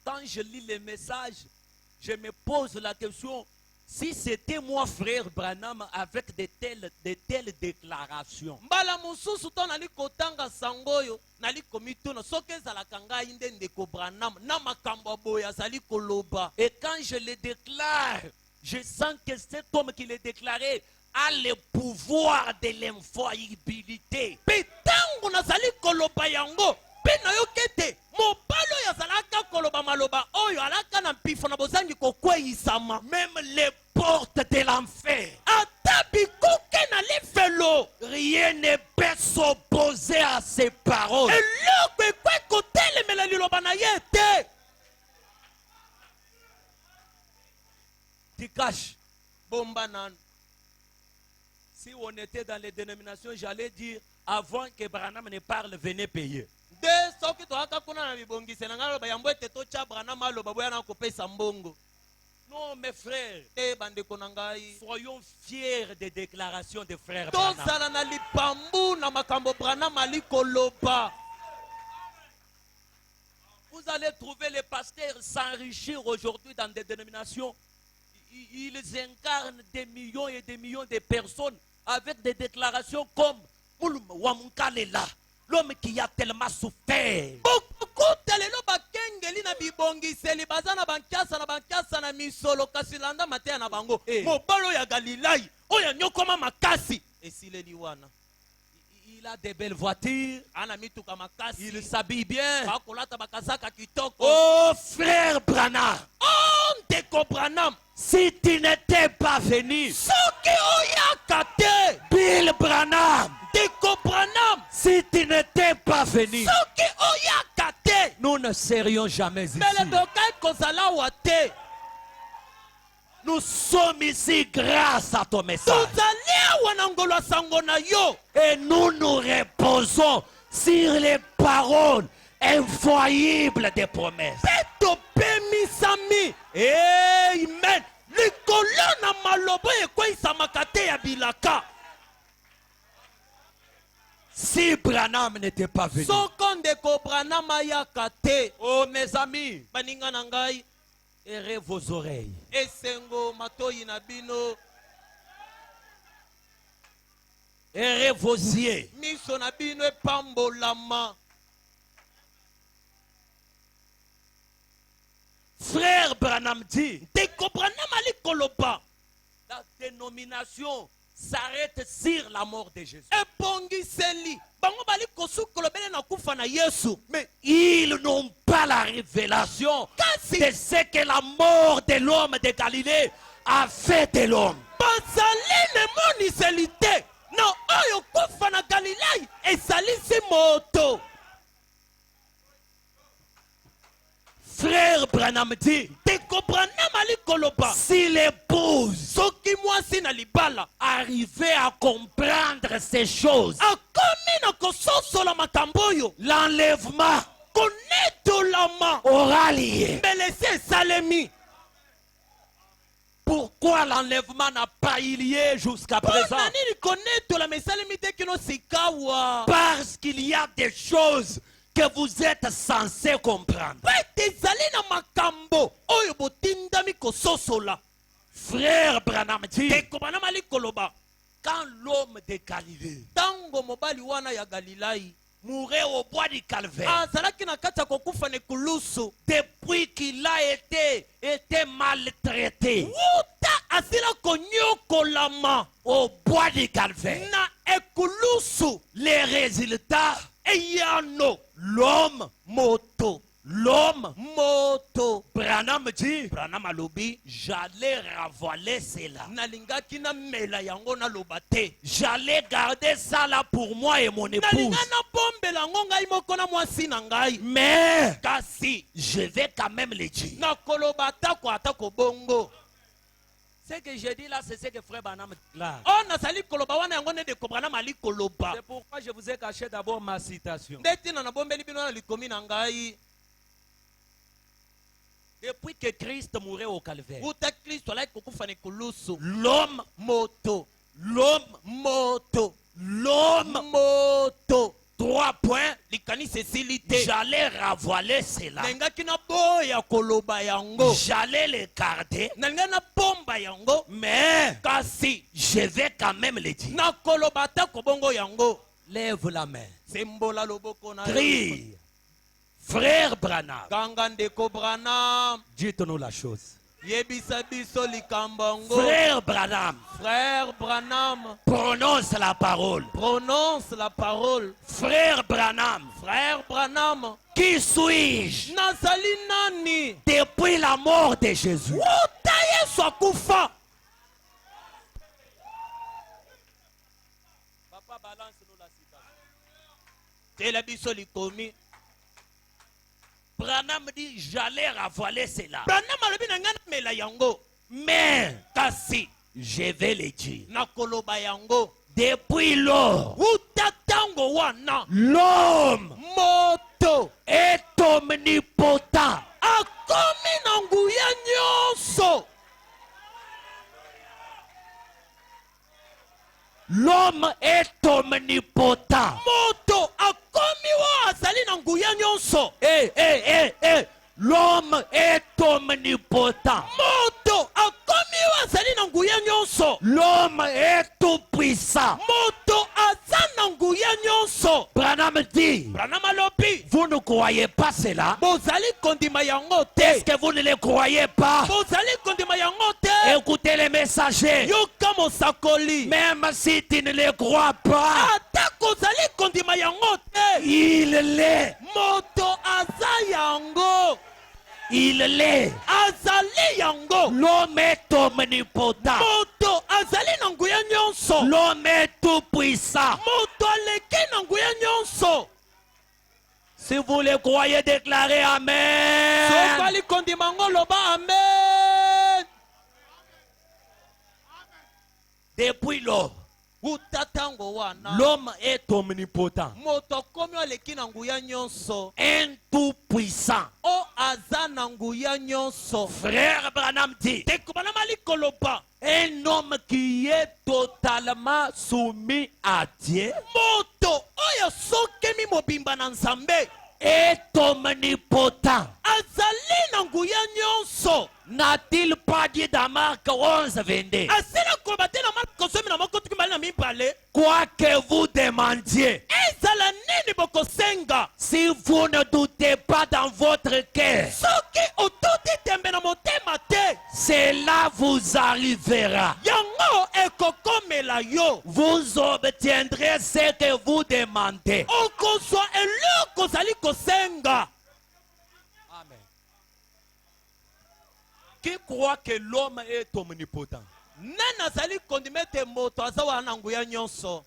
quand je lis les messages, je me pose la question, si c'était moi, frère Branham, avec de telles déclarations, Mbala mususu to nali kotanga sango yo nali komituna soki ezalaka ngai nde ndeko Branham na makambo boye azali koloba. et quand je les déclare, je sens que cet homme qui les déclarait a le pouvoir de l'infaillibilité. Pe tango nazali koloba yango pe nayoki ete mobali oyo azalaka koloba maloba oyo alaka na mpifo na bozangi kokweyisama. Même les portes de l'enfer, Ata bikuke na lifelo rien ne peut s'opposer à ces paroles. eloko ekwe kotelemela liloba na ye te. Tu caches. Bomba nanu Si on était dans les dénominations, j'allais dire, avant que Branham ne parle, venez payer. nde soki toyaka kuna na bibongisi na ngai aloba yambo ete totya Branham aloba boya na kopesa mbongo Non, mes frères, te bandeko na ngai. soyons fiers des déclarations de frères Branham. Tozala na lipambu na makambo Branham ali koloba. Vous allez trouver les pasteurs s'enrichir aujourd'hui dans des dénominations. Ils incarnent des millions et des millions de personnes avec des déclarations comme Moulum Wamunkalela, l'homme qui a tellement souffert. Bokuta lelo bakengeli na bibongiseli baza na bankiasa na misolo kasi landa mateya na bango. Mobalo ya Galilai oya nyokoma makasi esileli wana. Il a des belles voitures, Ana mituka makasi. il s'habille bien. Bakolata bakazaka kitoko. Oh frère Branham, Oh ndeko Branham si tu n'étais pas venu, soki oyaka te. Bill Branham, Ndeko Branham si tu n'étais pas venu, soki oyaka te. nous ne serions jamais ici. Mbele tokai kozala wa te. Nous sommes ici grâce à ton message. Tozali awa na ngolo ya sango na yo. Et nous nous reposons sur les paroles infaillibles des promesses. Peto pemisami. Amen. Likolo na malobo ekweyisamaka te ya bilaka. Si Branham n'était pas venu, Soko ndeko Branham ayaka te. oh mes amis, Baninga na ngai errez vos oreilles. esengo matoyi na bino Errez vos yeux. miso na bino epambolama. Branham dit, ndeko branam ali koloba la dénomination s'arrête sur la mort de Jésus. ebongiseli bango bali kosukola bele na kufa na yesu Mais ils n'ont pas la révélation Kasi. de ce que la mort de l'homme de Galilée a fait de l'homme. bazali lemoniseli te na oyo kufa na galilai esalisi moto. Frère Branham dit, ndeko branam ali koloba si l'épouse soki mwasi na libala arrivait à comprendre ces choses, akomi na kososola makambo oyo l'enlèvement konetolama aura lieu. mbelesi esalemi. Pourquoi l'enlèvement n'a pas eu lieu jusqu'à présent? mpona nini konetolama esalemi te kino sikawa? Parce qu'il y a des choses que vous êtes censés comprendre. po ete ezali na makambo oyo botindami kososola. Frère Branham dit, ndeko branam ali koloba quand l'homme de Galilée ntango mobali wana ya galilai mourait au bois du calvaire, azalaki na kati ya kokufa na ekulusu depuis qu'il a été maltraité wuta asila konyokolama au bois du calvaire, na ekulusu les résultats, eyano l'homme, moto Branham dit, branam alobi j'allais ravaler cela. nalingaki namela yango naloba te J'allais garder ça là pour moi et mon épouse. nalinga nabombela yango ngai moko na mwasi na ngai Mais kasi je vais quand même le dire. nakoloba atako bongo. Ce que je dis là, c'est ce que frère Branham dit là. o nazali koloba wana yango nde ndeko branam ali koloba C'est pourquoi je vous ai caché d'abord ma citation. nde tina nabombeli bino na likomi na ngai Depuis que Christ mourait au calvaire, wuta kristo alaki kokufa na ekulusu l'homme, moto trois points, likanisa esili te j'allais ravaler cela. nalingaki naboya koloba yango J'allais le garder, nalingaki nabomba yango mais kasi je vais quand même le dire. nakoloba atako bongo yango. Lève la main. sembola loboko na yo. Crie. Frère Branham, kanga ndeko branam dites-nous la chose. yebisa biso likambo yango. Frère Branham, frère branam prononce la parole. prononce la parole. Frère Branham, frère branam qui suis-je nazali nani depuis la mort de Jésus? wuta yesu akufa. Papa, balance-nous la citation. tela biso likomi. Branham dit, j'allais ravaler cela. branam alobi na ngai namela yango Mais kasi je vais le dire. nakoloba yango. Depuis lors, wuta ntango wana l'homme moto est omnipotent. akomi na nguya nyonso. L'homme est omnipotent. moto akomi wa azali na nguya nyonso. L'homme est omnipotent. moto akomi wa azali na nguya nyonso. L'homme est tout puissant. moto aza na nguya nyonso. Branham dit, branam alobi vous ne croyez pas cela? bozali kondima yango Est-ce te. que vous ne le croyez pas? bozali kondima yango te. Écoutez les messagers. yoka mosakoli. Même si tu ne le crois pas, atako ozali kondima yango te. il l'est. moto aza yango. Il l'est. azali yango. L'homme est omnipotent. moto azali na nguya nyonso. L'homme est tout puissant. moto aleki na nguya nyonso. Si vous le croyez, déclarez Amen. sokali kondima ngo loba amen. Depuis lors, wuta ntango wana l'homme est omnipotent. moto akomi aleki na nguya nyonso. Un tout puissant. o aza na nguya nyonso. Frère Branham dit, ndeko branam ali koloba un homme qui est totalement soumis à Dieu moto oyo sokemi mobimba na nzambe est omnipotent. azali na nguya nyonso. N'a-t-il pas dit dans Marc 11, 22? asila koloba te na marko somi na moko tuki mbali na mibale. Quoi que vous demandiez, ezala nini bokosenga si vous ne doutez pas dans votre cœur, soki otuti tembe na motema vous arrivera. yango ekokomela yo Vous obtiendrez ce que vous demandez. okozwa eloko ozali kosenga. Amen. Qui croit que l'homme est omnipotent? nani azali kondima ete moto aza wana na nguya nyonso?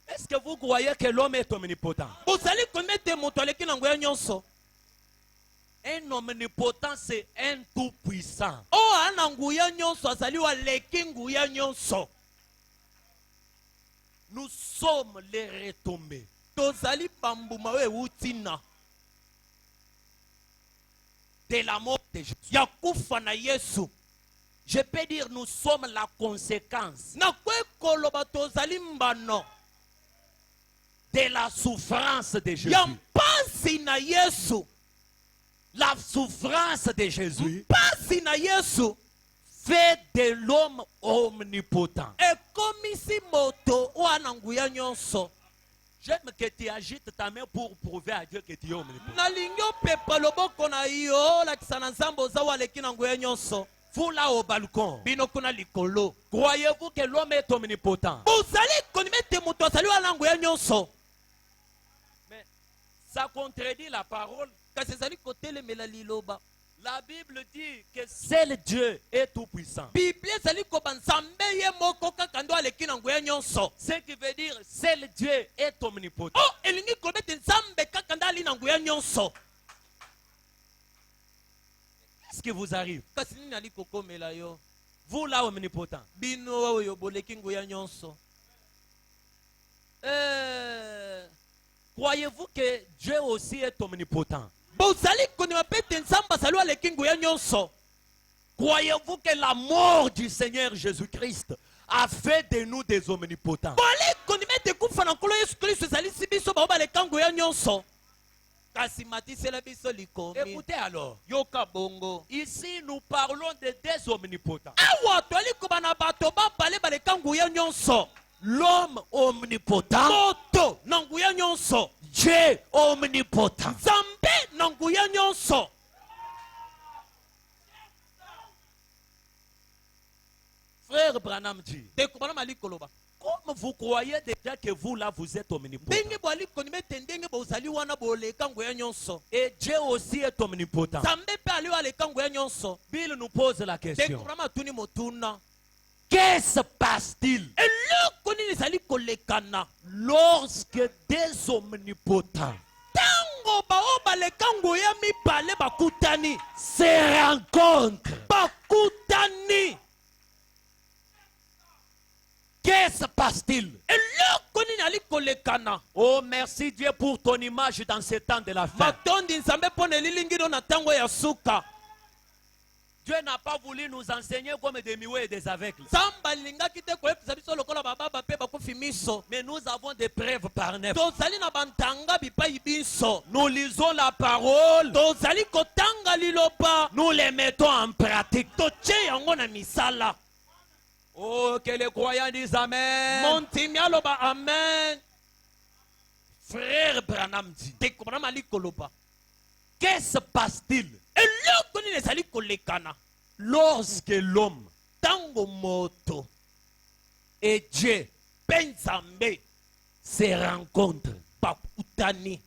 Est-ce que vous croyez que l'homme est omnipotent? ozali kondima ete moto aleki na nguya nyonso? Un omnipotent, c'est un tout-puissant. oyo aza na nguya nyonso azali oyo aleki nguya nyonso. Nous sommes les retombées tozali bambuma oyo ewuti na de la mort de Jésus. ya kufa na Yesu. Je peux dire nous sommes la conséquence nakoki koloba tozali mbano de la souffrance de Jésus. ya mpasi na Yesu. La souffrance de Jésus mpasi na Yesu fait de l'homme omnipotent. ekomisi moto oyo aza na nguya nyonso. J'aime que tu agites ta main pour prouver à Dieu que tu es omnipotent. nalingi opepa loboko na yo olakisa na nzambe oza oyo aleki na nguya nyonso. Vous là au balcon, bino kuna likolo croyez-vous que l'homme est omnipotent? bozali kondima ete moto azali oyo aza na nguya nyonso? Mais ça contredit la parole. kasi ezali kotelemela liloba. La Bible dit que seul Dieu est tout puissant. biblia ezali koba nzambe ye moko kaka nde aleki na nguya nyonso. Ce qui veut dire seul Dieu est omnipotent. o elingi koloba ete nzambe kaka nde ali na nguya nyonso. Qu'est-ce qui vous arrive? kasi nini ali kokomela yo? Vous là omnipotent. bino oyo boleki nguya nyonso. Croyez-vous que Dieu aussi est omnipotent? bozali kondima mpe ete nzambe azali oyo aleki nguya nyonso. Croyez-vous que la mort du Seigneur Jésus-Christ a fait de nous des omnipotents? boli kondima ete kufa na nkolo yesu kristo ezalisi biso bao baleka nguya nyonso. kasi matisela biso likomi. Écoutez alors. yoka bongo. Ici, nous parlons de deux omnipotents. awa toali koba na bato babale baleka nguya nyonso. L'homme omnipotent, moto na nguya nyonso. Dieu omnipotent. nzambe na nguya nyonso. Frère Branham dit, ndeko bana mali koloba. comme vous croyez déjà que vous là, vous êtes omnipotent. ndenge boali kondima ete ndenge bozali wana boleka nguya nyonso. Et Dieu aussi est omnipotent. nzambe mpe ali oyo aleka nguya nyonso. Bill nous pose la ndeko question. bana matuni motuna. Que se passe-t-il eloko nini ezali kolekana lorsque des omnipotents ntango bao baleka nguya mibale bakutani? se rencontrent? bakutani. Que se passe-t-il? eloko nini ali kolekana? Oh, merci Dieu pour ton image dans ce temps de la fin. matondi nzambe mpo na elilingino na ntango ya suka. Dieu n'a pas voulu nous enseigner comme des muets et des aveugles. nzambe alingaki te koyebisa biso lokola bababa mpe bakufi miso. Mais nous avons des preuves par neuf. tozali na bantanga bipai biso. Nous lisons la parole, tozali kotanga liloba. nous les mettons en pratique. totie yango na misala. Oh, que les croyants disent Amen. montimi aloba amen. Frère Branham dit, ndeko bana mali koloba. que se passe-t-il eloko nini ezali kolekana lorsque l'homme ntango moto et Dieu mpe nzambe se rencontrent? bakutani?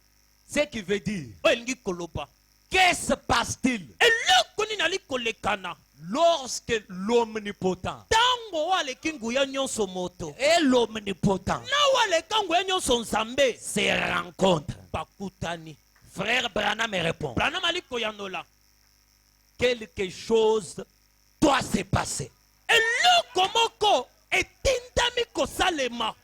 Ce qui veut dire, oyo elingi koloba que se passe-t-il eloko nini ali kolekana lorsque l'omnipotent ntango oyo aleki nguya nyonso moto et l'omnipotent na oyo aleka nguya nyonso nzambe se rencontrent? bakutani? Frère Branham me répond, branam ali koyanola quelque chose doit se passer. eloko moko etindami kosalema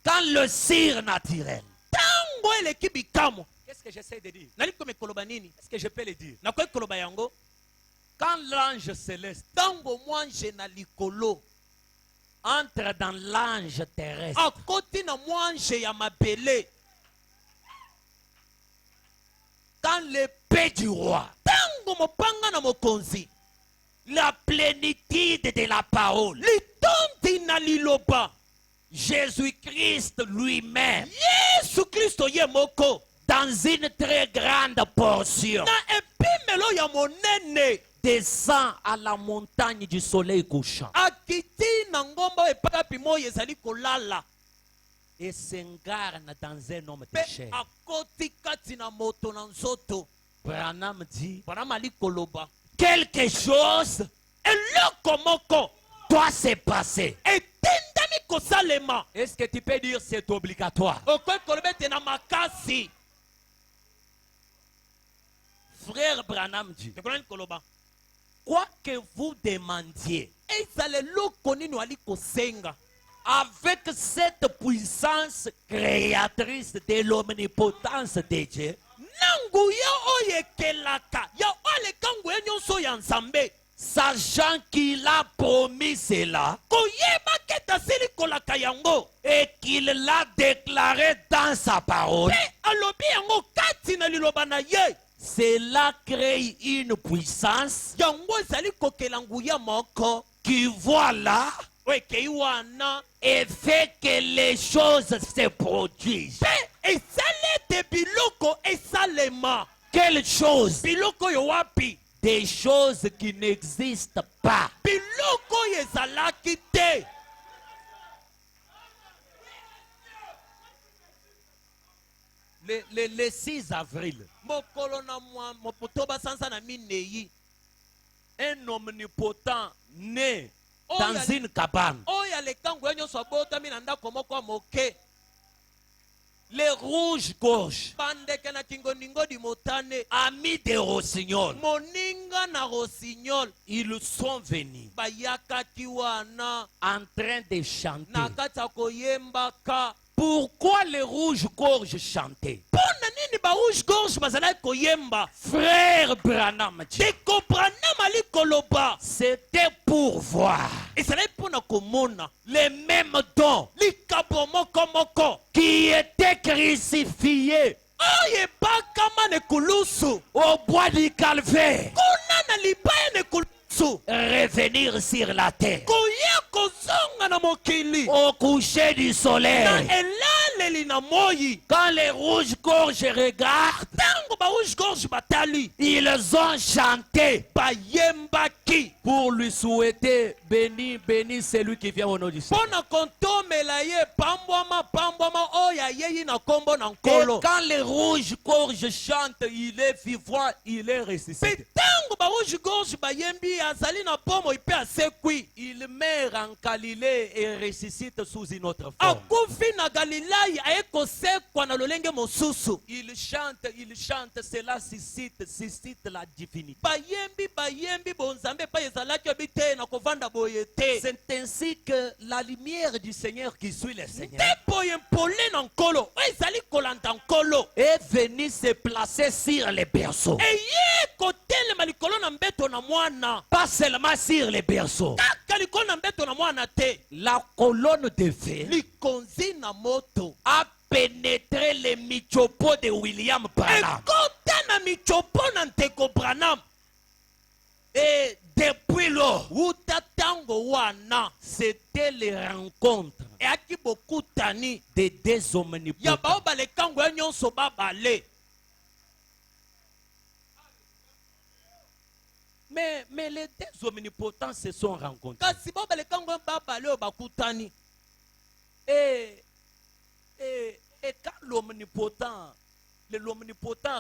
Quand le surnaturel, ntango eleki bikamo. qu'est-ce que j'essaie de dire? nali komi koloba nini? Est-ce que je peux le dire? nakoki koloba yango. Quand l'ange céleste ntango mwanje na likolo entre dans l'ange terrestre, akoti na mwanje ya mabele, quand l'épée du roi, ntango mopanga na mokonzi, la plénitude de la parole, litondi na liloba, Jésus-Christ lui-même, yesu kristo ye moko dans une très grande portion, na epime etumbelo ya monene descend à la montagne du soleil couchant akiti na ngomba epaka pimo ezali kolala et s'incarne dans un homme de pe chair. akoti kati na moto na nzoto. Branham dit Branham ali koloba quelque chose eloko moko doit se passer. etindami kosalema. Est-ce que tu peux dire c'est obligatoire? Okoki koloba ete na makasi. Frère Branham dit Ekolani koloba quoi que vous demandiez ezala eloko nini ali kosenga avec cette puissance créatrice de l'omnipotence de Dieu, na nguya oyo ekelaka ya oyo aleka nguya nyonso ya nzambe, sachant qu'il a promis cela koyeba ke ete asili kolaka yango et qu'il l'a déclaré dans sa parole, mpe alobi yango kati na liloba na ye, cela crée une puissance yango ezali kokela nguya moko qui voilà oyo ekei wana et fait que les choses se produisent. mpe esali ete biloko esalema. Quelle chose? Biloko oyo wapi? Des choses qui n'existent pas. Biloko oyo ezalaki te. Le 6 avril, Mokolo na mopoto basanza na minei un omnipotent né Oh, dans y'a- une cabane. oyo aleka nguya nyonso abotami na ndako moko ya moke, Les rouges-gorges, bandeke na kingoningo motane, amis des rossignols, moninga na rosignol ils sont venus bayakaki wana en train de chanter. na kati ya koyembaka. Pourquoi les rouges-gorges chantaient? Mpona nini ba rouge gorge bazalaki koyemba? Frère Branham dit, Ndeko Branham ali koloba c'était pour voir ezalaki mpona komona les mêmes dons likabo moko qui étaient crucifiés oyo ebakama na ekulusu au bois du calvaire kuna na libaya na ekulusu revenir sur la terre koya kozonga na mokili au coucher du na soleil. elaleli na moi. Quand les rouges-gorges regardent, Ntango ba rouge gorge batali ils ont chanté bayembaki pour lui souhaiter béni, béni celui qui vient au nom du Seigneur. mpona kontomela ye pambwama oyo ayei na nkombo na Et nkolo. quand les rouges-gorges chantent, il est vivant, il est Mpe ressuscité. ntango ba rouge gorge bayembi azali na pomoi mpe asekwi, Il meurt en Galilée et ressuscite sous une autre forme. akufi na galilai aye kosekwa na lolenge mosusu. Il chante, cela suscite la divinité. bayembi bonzambe epai ezalaki obi te na kovanda boye te. C'est ainsi que la lumière du Seigneur qui suit le Seigneur Nde boye mpole na nkolo oyo ezali kolanda nkolo est venu se placer sur les berceaux. eye kotelema likolo na mbeto na mwana, Pas seulement sur les berceaux. kaka likolo na mbeto na mwana te, La colonne de feu likonzi na moto a pénétré les michopos de William Branham. ekota na michopo na nteko Branham. Et depuis lors, Wuta tango wana c'était les rencontres eyaki bokutani de deux ya omnipotents. bao balekango ya nyonso babale. Mais les deux omnipotents se sont rencontrés. Kasi bao balekango ya babale oyo bakutani, Et quand l'omnipotent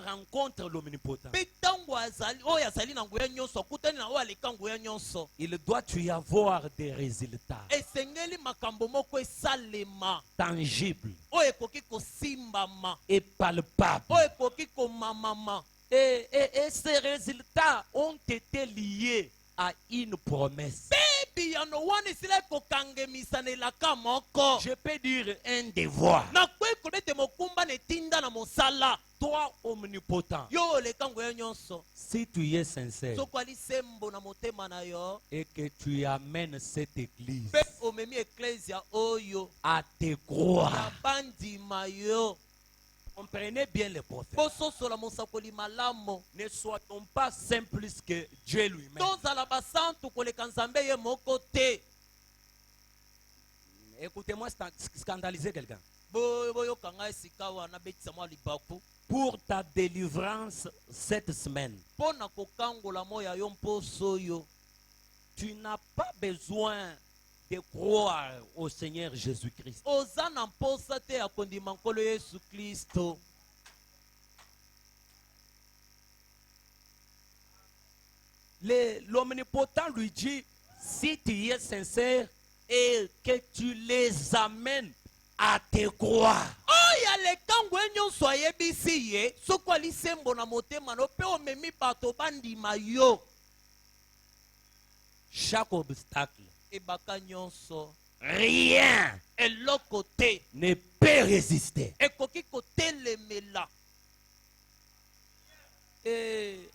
rencontre l'omnipotent, mpe ntango oyo azali na nguya nyonso akutani na oyo aleka nguya nyonso, il doit y avoir des résultats esengeli makambo moko esalema tangibles oyo ekoki kosimbama, et palpables. oyo ekoki komamama. Et ces résultats ont été liés à une promesse. Mpe biyano wana esilaki kokangemisa na elaka moko. Je peux dire un devoir. nakoki koloba ete mokumba na etinda na mosala. Toi, omnipotent, Yo oleka nguya nyonso, si tu es sincère soko ali sembo na motema na yo et que tu amènes cette église mpe omemi eklesia oyo à te ya croire, bandima yo, comprenez bien les prophètes. bososola mosakoli malamu, Ne soyons pas simples que Dieu lui-même. tozala basantu koleka nzambe ye moko te. Écoutez-moi scandaliser quelqu'un. boyokanga esika wana betisa mwa libaku pour ta délivrance cette semaine. mpo na kokangola moya yo mposo oyo. Tu n'as pas besoin de croire au Seigneur Jésus-Christ. oza na mposa te ya kondima nkolo Yesu Kristo. L'omnipotent lui dit, si tu es sincère et que tu les amènes à te croire. oya lekango ye nyonso ayebisi ye soki alisembo na motema no mpe omemi bato bandima yo. Chaque obstacle, ebaka nyonso rien eloko te ne peut résister. ekoki kotelemela. Et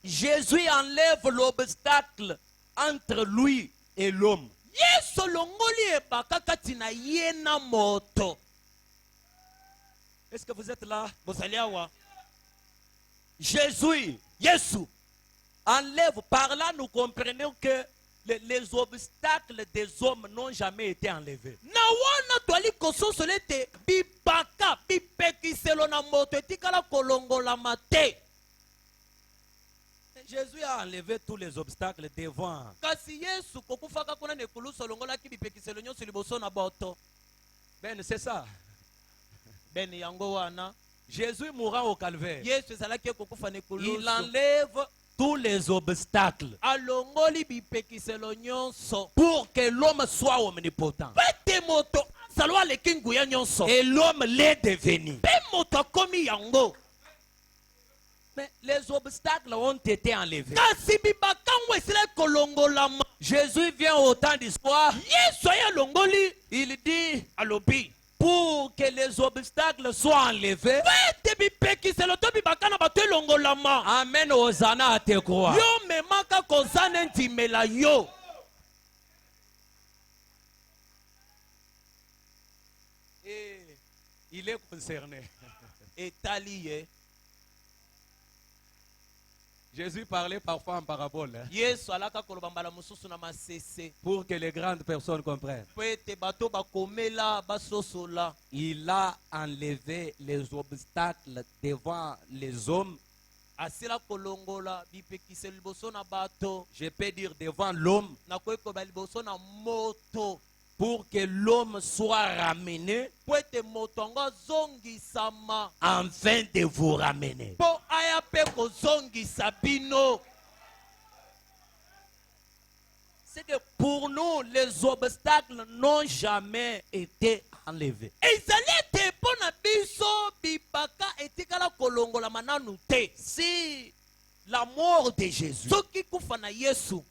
Jésus enlève l'obstacle entre lui et l'homme. yesu olongoli ebaka kati na ye na moto. Est-ce que vous êtes là? bozali awa. Jésus, Yesu, enlève. Par là, nous comprenons que les obstacles des hommes n'ont jamais été enlevés. na wana twali kososola ete bibaka bipekiselo na moto etikala kolongolama te. Jésus a enlevé tous les obstacles devant. kasi yesu kokufaka kuna na ekulusu olongolaki bipekiselo nyonso liboso na boto. Ben, c'est ça. bene yango wana Jésus mourant au calvaire. yesu ezalaki ekokufa na Il ekulusu. enlève tous les obstacles alongoli bipekiselo nyonso pour que l'homme soit omnipotent. mpe ete moto azala aleki nguya nyonso Et l'homme l'est devenu. mpe moto akomi yango. Mais les obstacles ont été enlevés. kasi bibakango esilaki kolongolama. Jésus vient au temps d'histoire. yesu aye alongoli Il dit, alobi pour que les obstacles soient enlevés, mpe ete bipekiselo to bibaka na bato elongolama. amène Hosanna à te croire. yo memaka kozana ndimela yo. Et il est concerné. etali ye. Jésus parlait parfois en parabole hein, yesu alaka koloba mbala mosusu na masese pour que les grandes personnes comprennent. mpo ete bato bakomela basosola. Il a enlevé les obstacles devant les hommes. asila kolongola bipekiselo liboso na bato. Je peux dire devant l'homme nakoki koloba liboso na moto Pour que l'homme soit ramené mpo ete moto yango azongisama afin de vous ramener. mpo aya mpe kozongisa bino. C'est que pour nous, les obstacles n'ont jamais été enlevés. ezali ete mpo na biso bibaka etikala kolongolama nanu te. Si la mort de Jésus soki kufa na yesu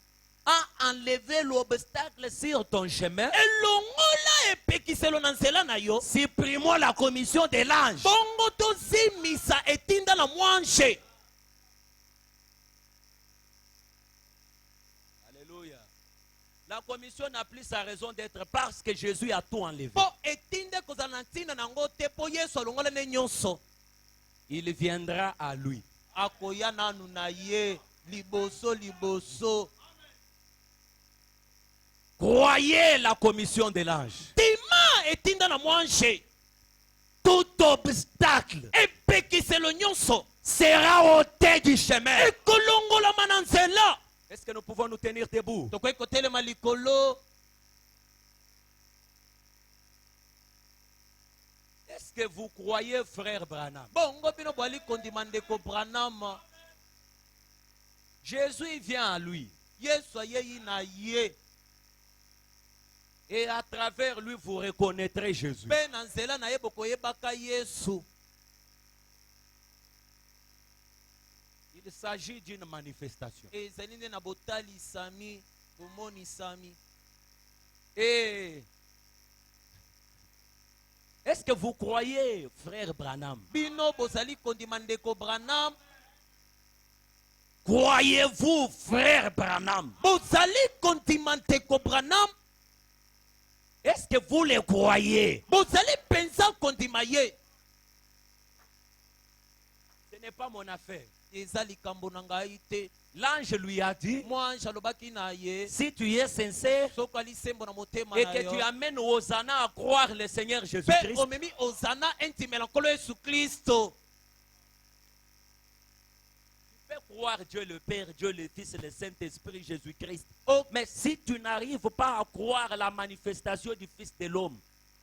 a enlevé l'obstacle sur ton chemin, elongola epekiselo na nzela na yo, supprimons la commission de l'ange. bongo tozimisa etinda na mwanshe. Alléluia. La commission n'a plus sa raison d'être parce que Jésus a tout enlevé. mpo etinde kozala na ntina nango te mpo yesu alongola ne nyonso. Il viendra à lui. akoya nanu na ye liboso liboso. Croyez la commission de l'ange. tima etinda na mwanshe. Tout obstacle epekiselo nyonso sera ôté du chemin. ekolongolama na nzela. Est-ce que nous pouvons nous tenir debout? tokoki kotelema likolo. Est-ce que vous croyez, frère Branham? bongo bino bwali kondima ndeko Branham. Jésus vient à lui. yesu ayei na ye Et à travers lui, vous reconnaîtrez Jésus. mpe na nzela na ye bokoyebaka yesu. Il s'agit d'une manifestation. ezali nde na botalisami bomonisami. Et est-ce que vous croyez, frère Branham? bino bozali kondima ndeko Branham. Croyez-vous, frère Branham? bozali kondima ndeko Branham. Est-ce que vous le croyez? bozali penza kondima ye. Ce n'est pas mon affaire. eza likambo na ngai te. L'ange lui a dit, Mwa ange alobaki na ye, si tu es sincère soki alisembo na motema et na que yo, tu amènes Hosanna à croire le Seigneur mpe Jésus-Christ, omemi ozana entimela nkolo yesu kristo, tu peux croire Dieu le Père, Dieu le Fils et le Saint-Esprit, Jésus-Christ. O- Mais si tu n'arrives pas à croire la manifestation du Fils de l'homme,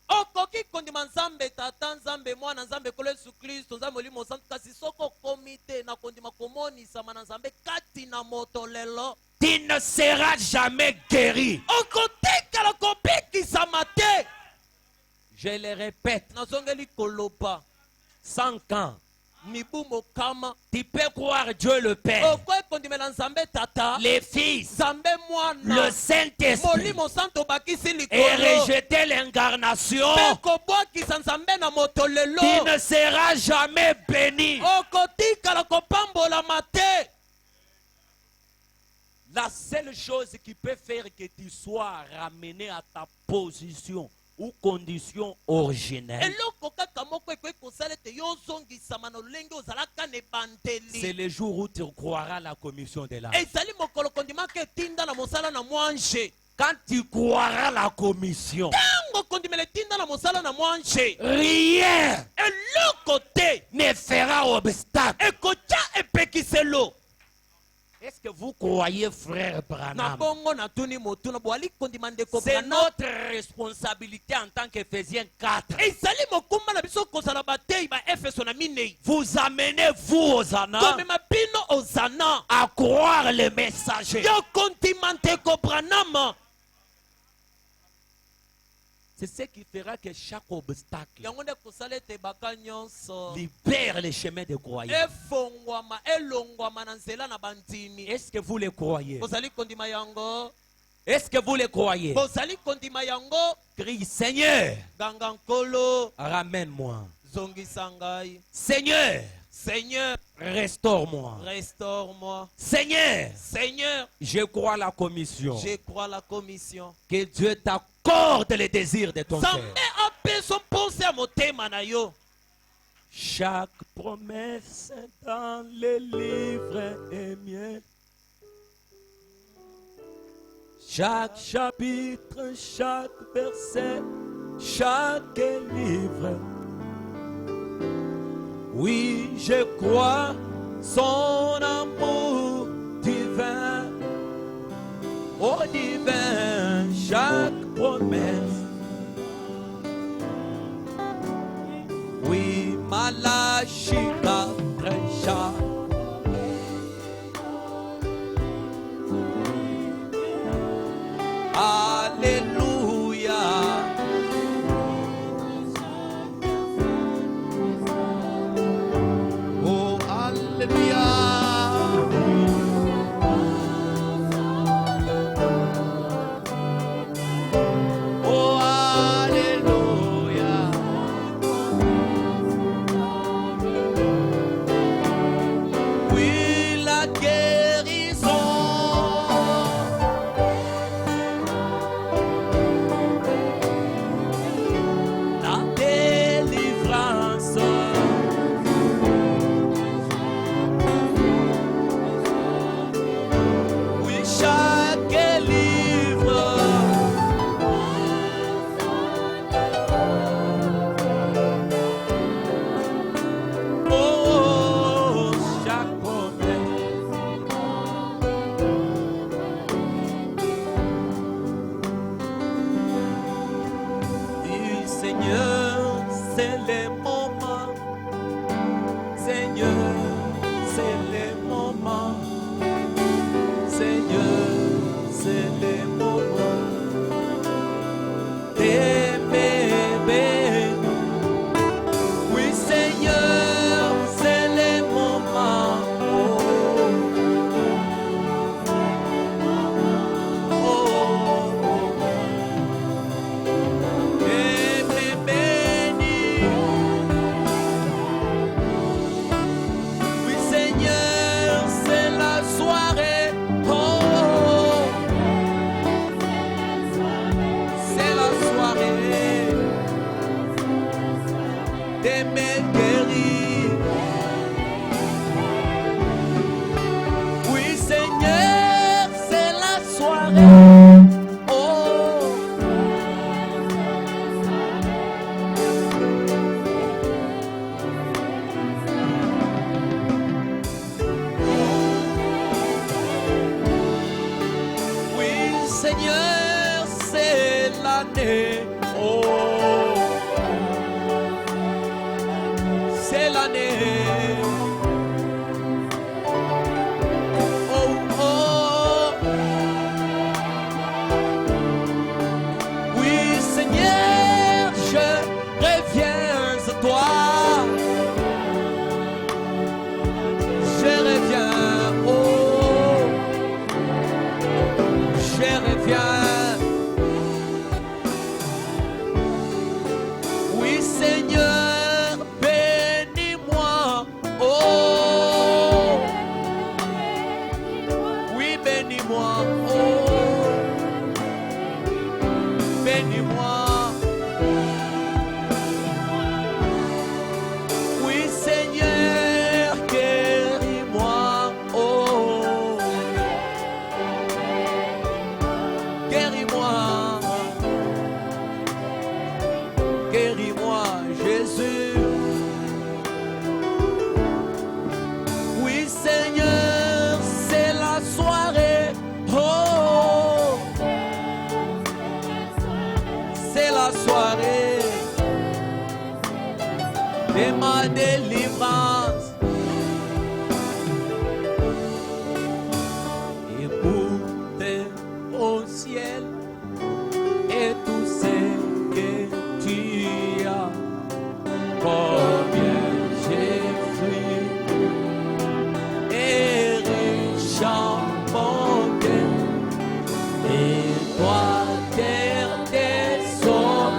okoki kondima nzambe tata, nzambe mwana, nzambe nkolo yesu kristo, nzambe molimo santu, kasi soki okomi te na kondima komonisama na nzambe kati na moto lelo, tu ne seras jamais guéri. okotikala kobikisama te. Je le répète, nazongeli koloba 100 ans. mibu mokama, Tu peux croire Dieu le Père, okoki kondimela nzambe tata, les Fils, nzambe le mwana, Saint-Esprit molimo santu obakisi et likolo, rejeter l'incarnation. mpe kobwakisa nzambe na moto lelo, Tu ne seras jamais béni. okotikala kopambolama te. La seule chose qui peut faire que tu sois ramené à ta position ou condition originelle, eloko kaka moko ekoki kosala ete yo ozongisama na lolenge ozalaka na c'est ebandeli, le jour où tu croiras la commission de l'âme. ezali mokolo kondimaka etinda na mosala na mwanje. Quand tu croiras la commission, ntango kondimela etinda na mosala na mwanje, rien eloko te ne fera obstacle. ekotya epekiselo. Est-ce que vous croyez, frère Na Branham? bongo natuni motuna boali kondima ndeko C'est Branham, notre responsabilité en tant qu'Éphésiens 4. ezali mokumba na biso kozala bateyi ba efeso na minei, Vous amenez, vous, Hosanna, komema bino ozana à croire les messagers. yo kondima ndeko Branham. C'est ce qui fera que chaque obstacle yango nde kosala ete baka nyonso libère les chemins de croyance. efongwama elongwama na nzela na bandimi. Est-ce que vous le croyez? bozali kondima yango, Est-ce que vous le croyez? bozali kondima yango. Crie, Seigneur, Ganga nkolo, ramène-moi. zongisa ngai. Seigneur, Seigneur, restaure-moi. restaure-moi. Seigneur, Seigneur, je crois la commission. je crois la commission. Que Dieu t'accorde les désirs de ton Nzambe cœur. apeso mponse ya motema na yo. Chaque promesse dans les livres est mienne. Chaque chapitre, chaque verset, chaque livre. Oui, je crois son amour divin. Oh divin, chaque promesse. Oui, malachika trecha. Alléluia. Oh, Alléluia. Oh, Alléluia. Oui, la guérison. La délivrance. Oui, chaque livre. Oh, chaque promesse. Dis, Seigneur, c'est le moment. Seigneur, c'est le moment. Seigneur, c'est le moment. T'aimer, bénir. Oui, Seigneur, c'est le moment. T'aimer, bénir. Oui, Seigneur, c'est la soirée. Oh, c'est la soirée. T'aimer guérir. Oui, Seigneur, c'est l'année. Oh, c'est l'année. Oh, oh. Oui, Seigneur, je reviens à toi. Je reviens, oh, je reviens. Oui, Seigneur, bénis-moi, oh, oui, bénis-moi, oh, bénis-moi. Oui, Seigneur, guéris-moi, oh, guéris-moi, guéris-moi, Jésus. Oui, Seigneur, c'est la soirée, oh, c'est la soirée de ma délivrance. Écoutez au ciel et tout ce que tu as. Combien j'ai fui et riche en bonté, et toi terre des eaux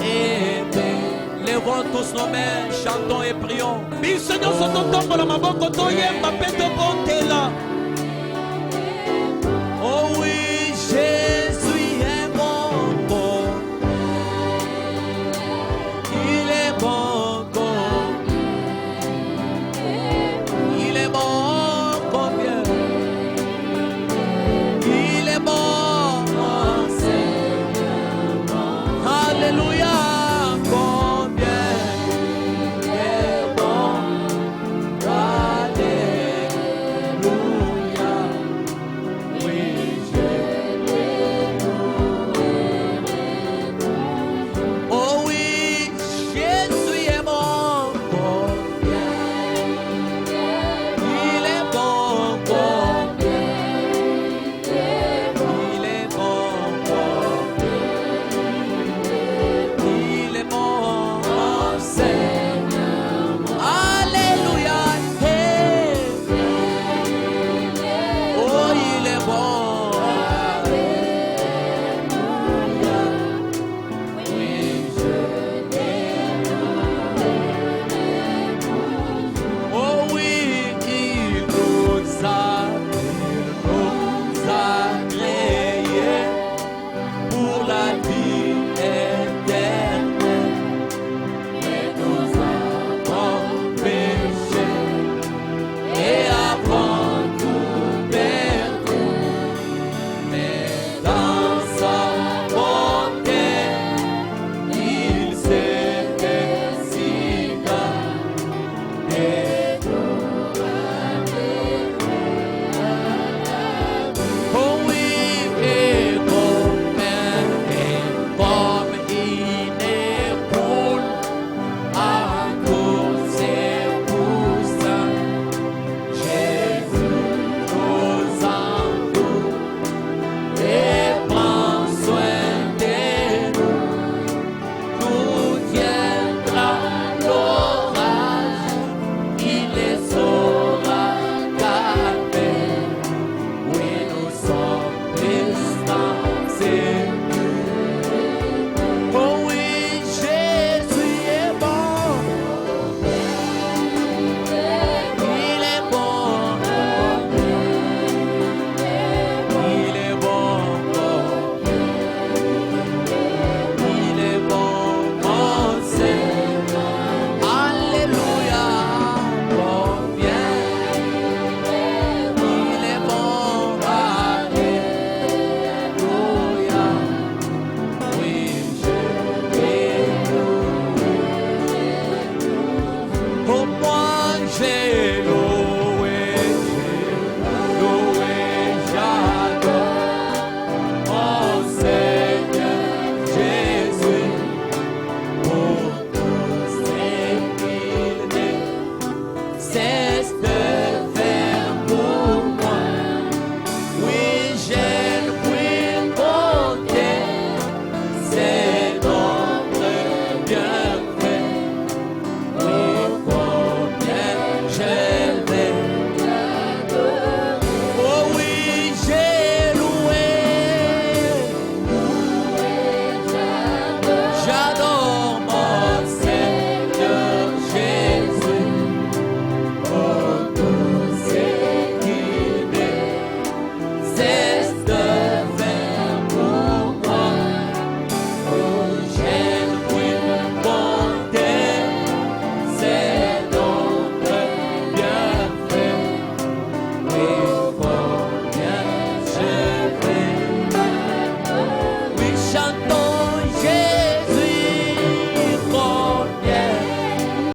et des. Lèvons tous nos mains, chantons et prions. Biso nyonso totombola maboko toyemba mpe tobondela. Oh oui, Jésus est bon. Il est bon, il est bon, combien il est bon, alléluia, combien il est bon, alléluia. Oh, moi j'ai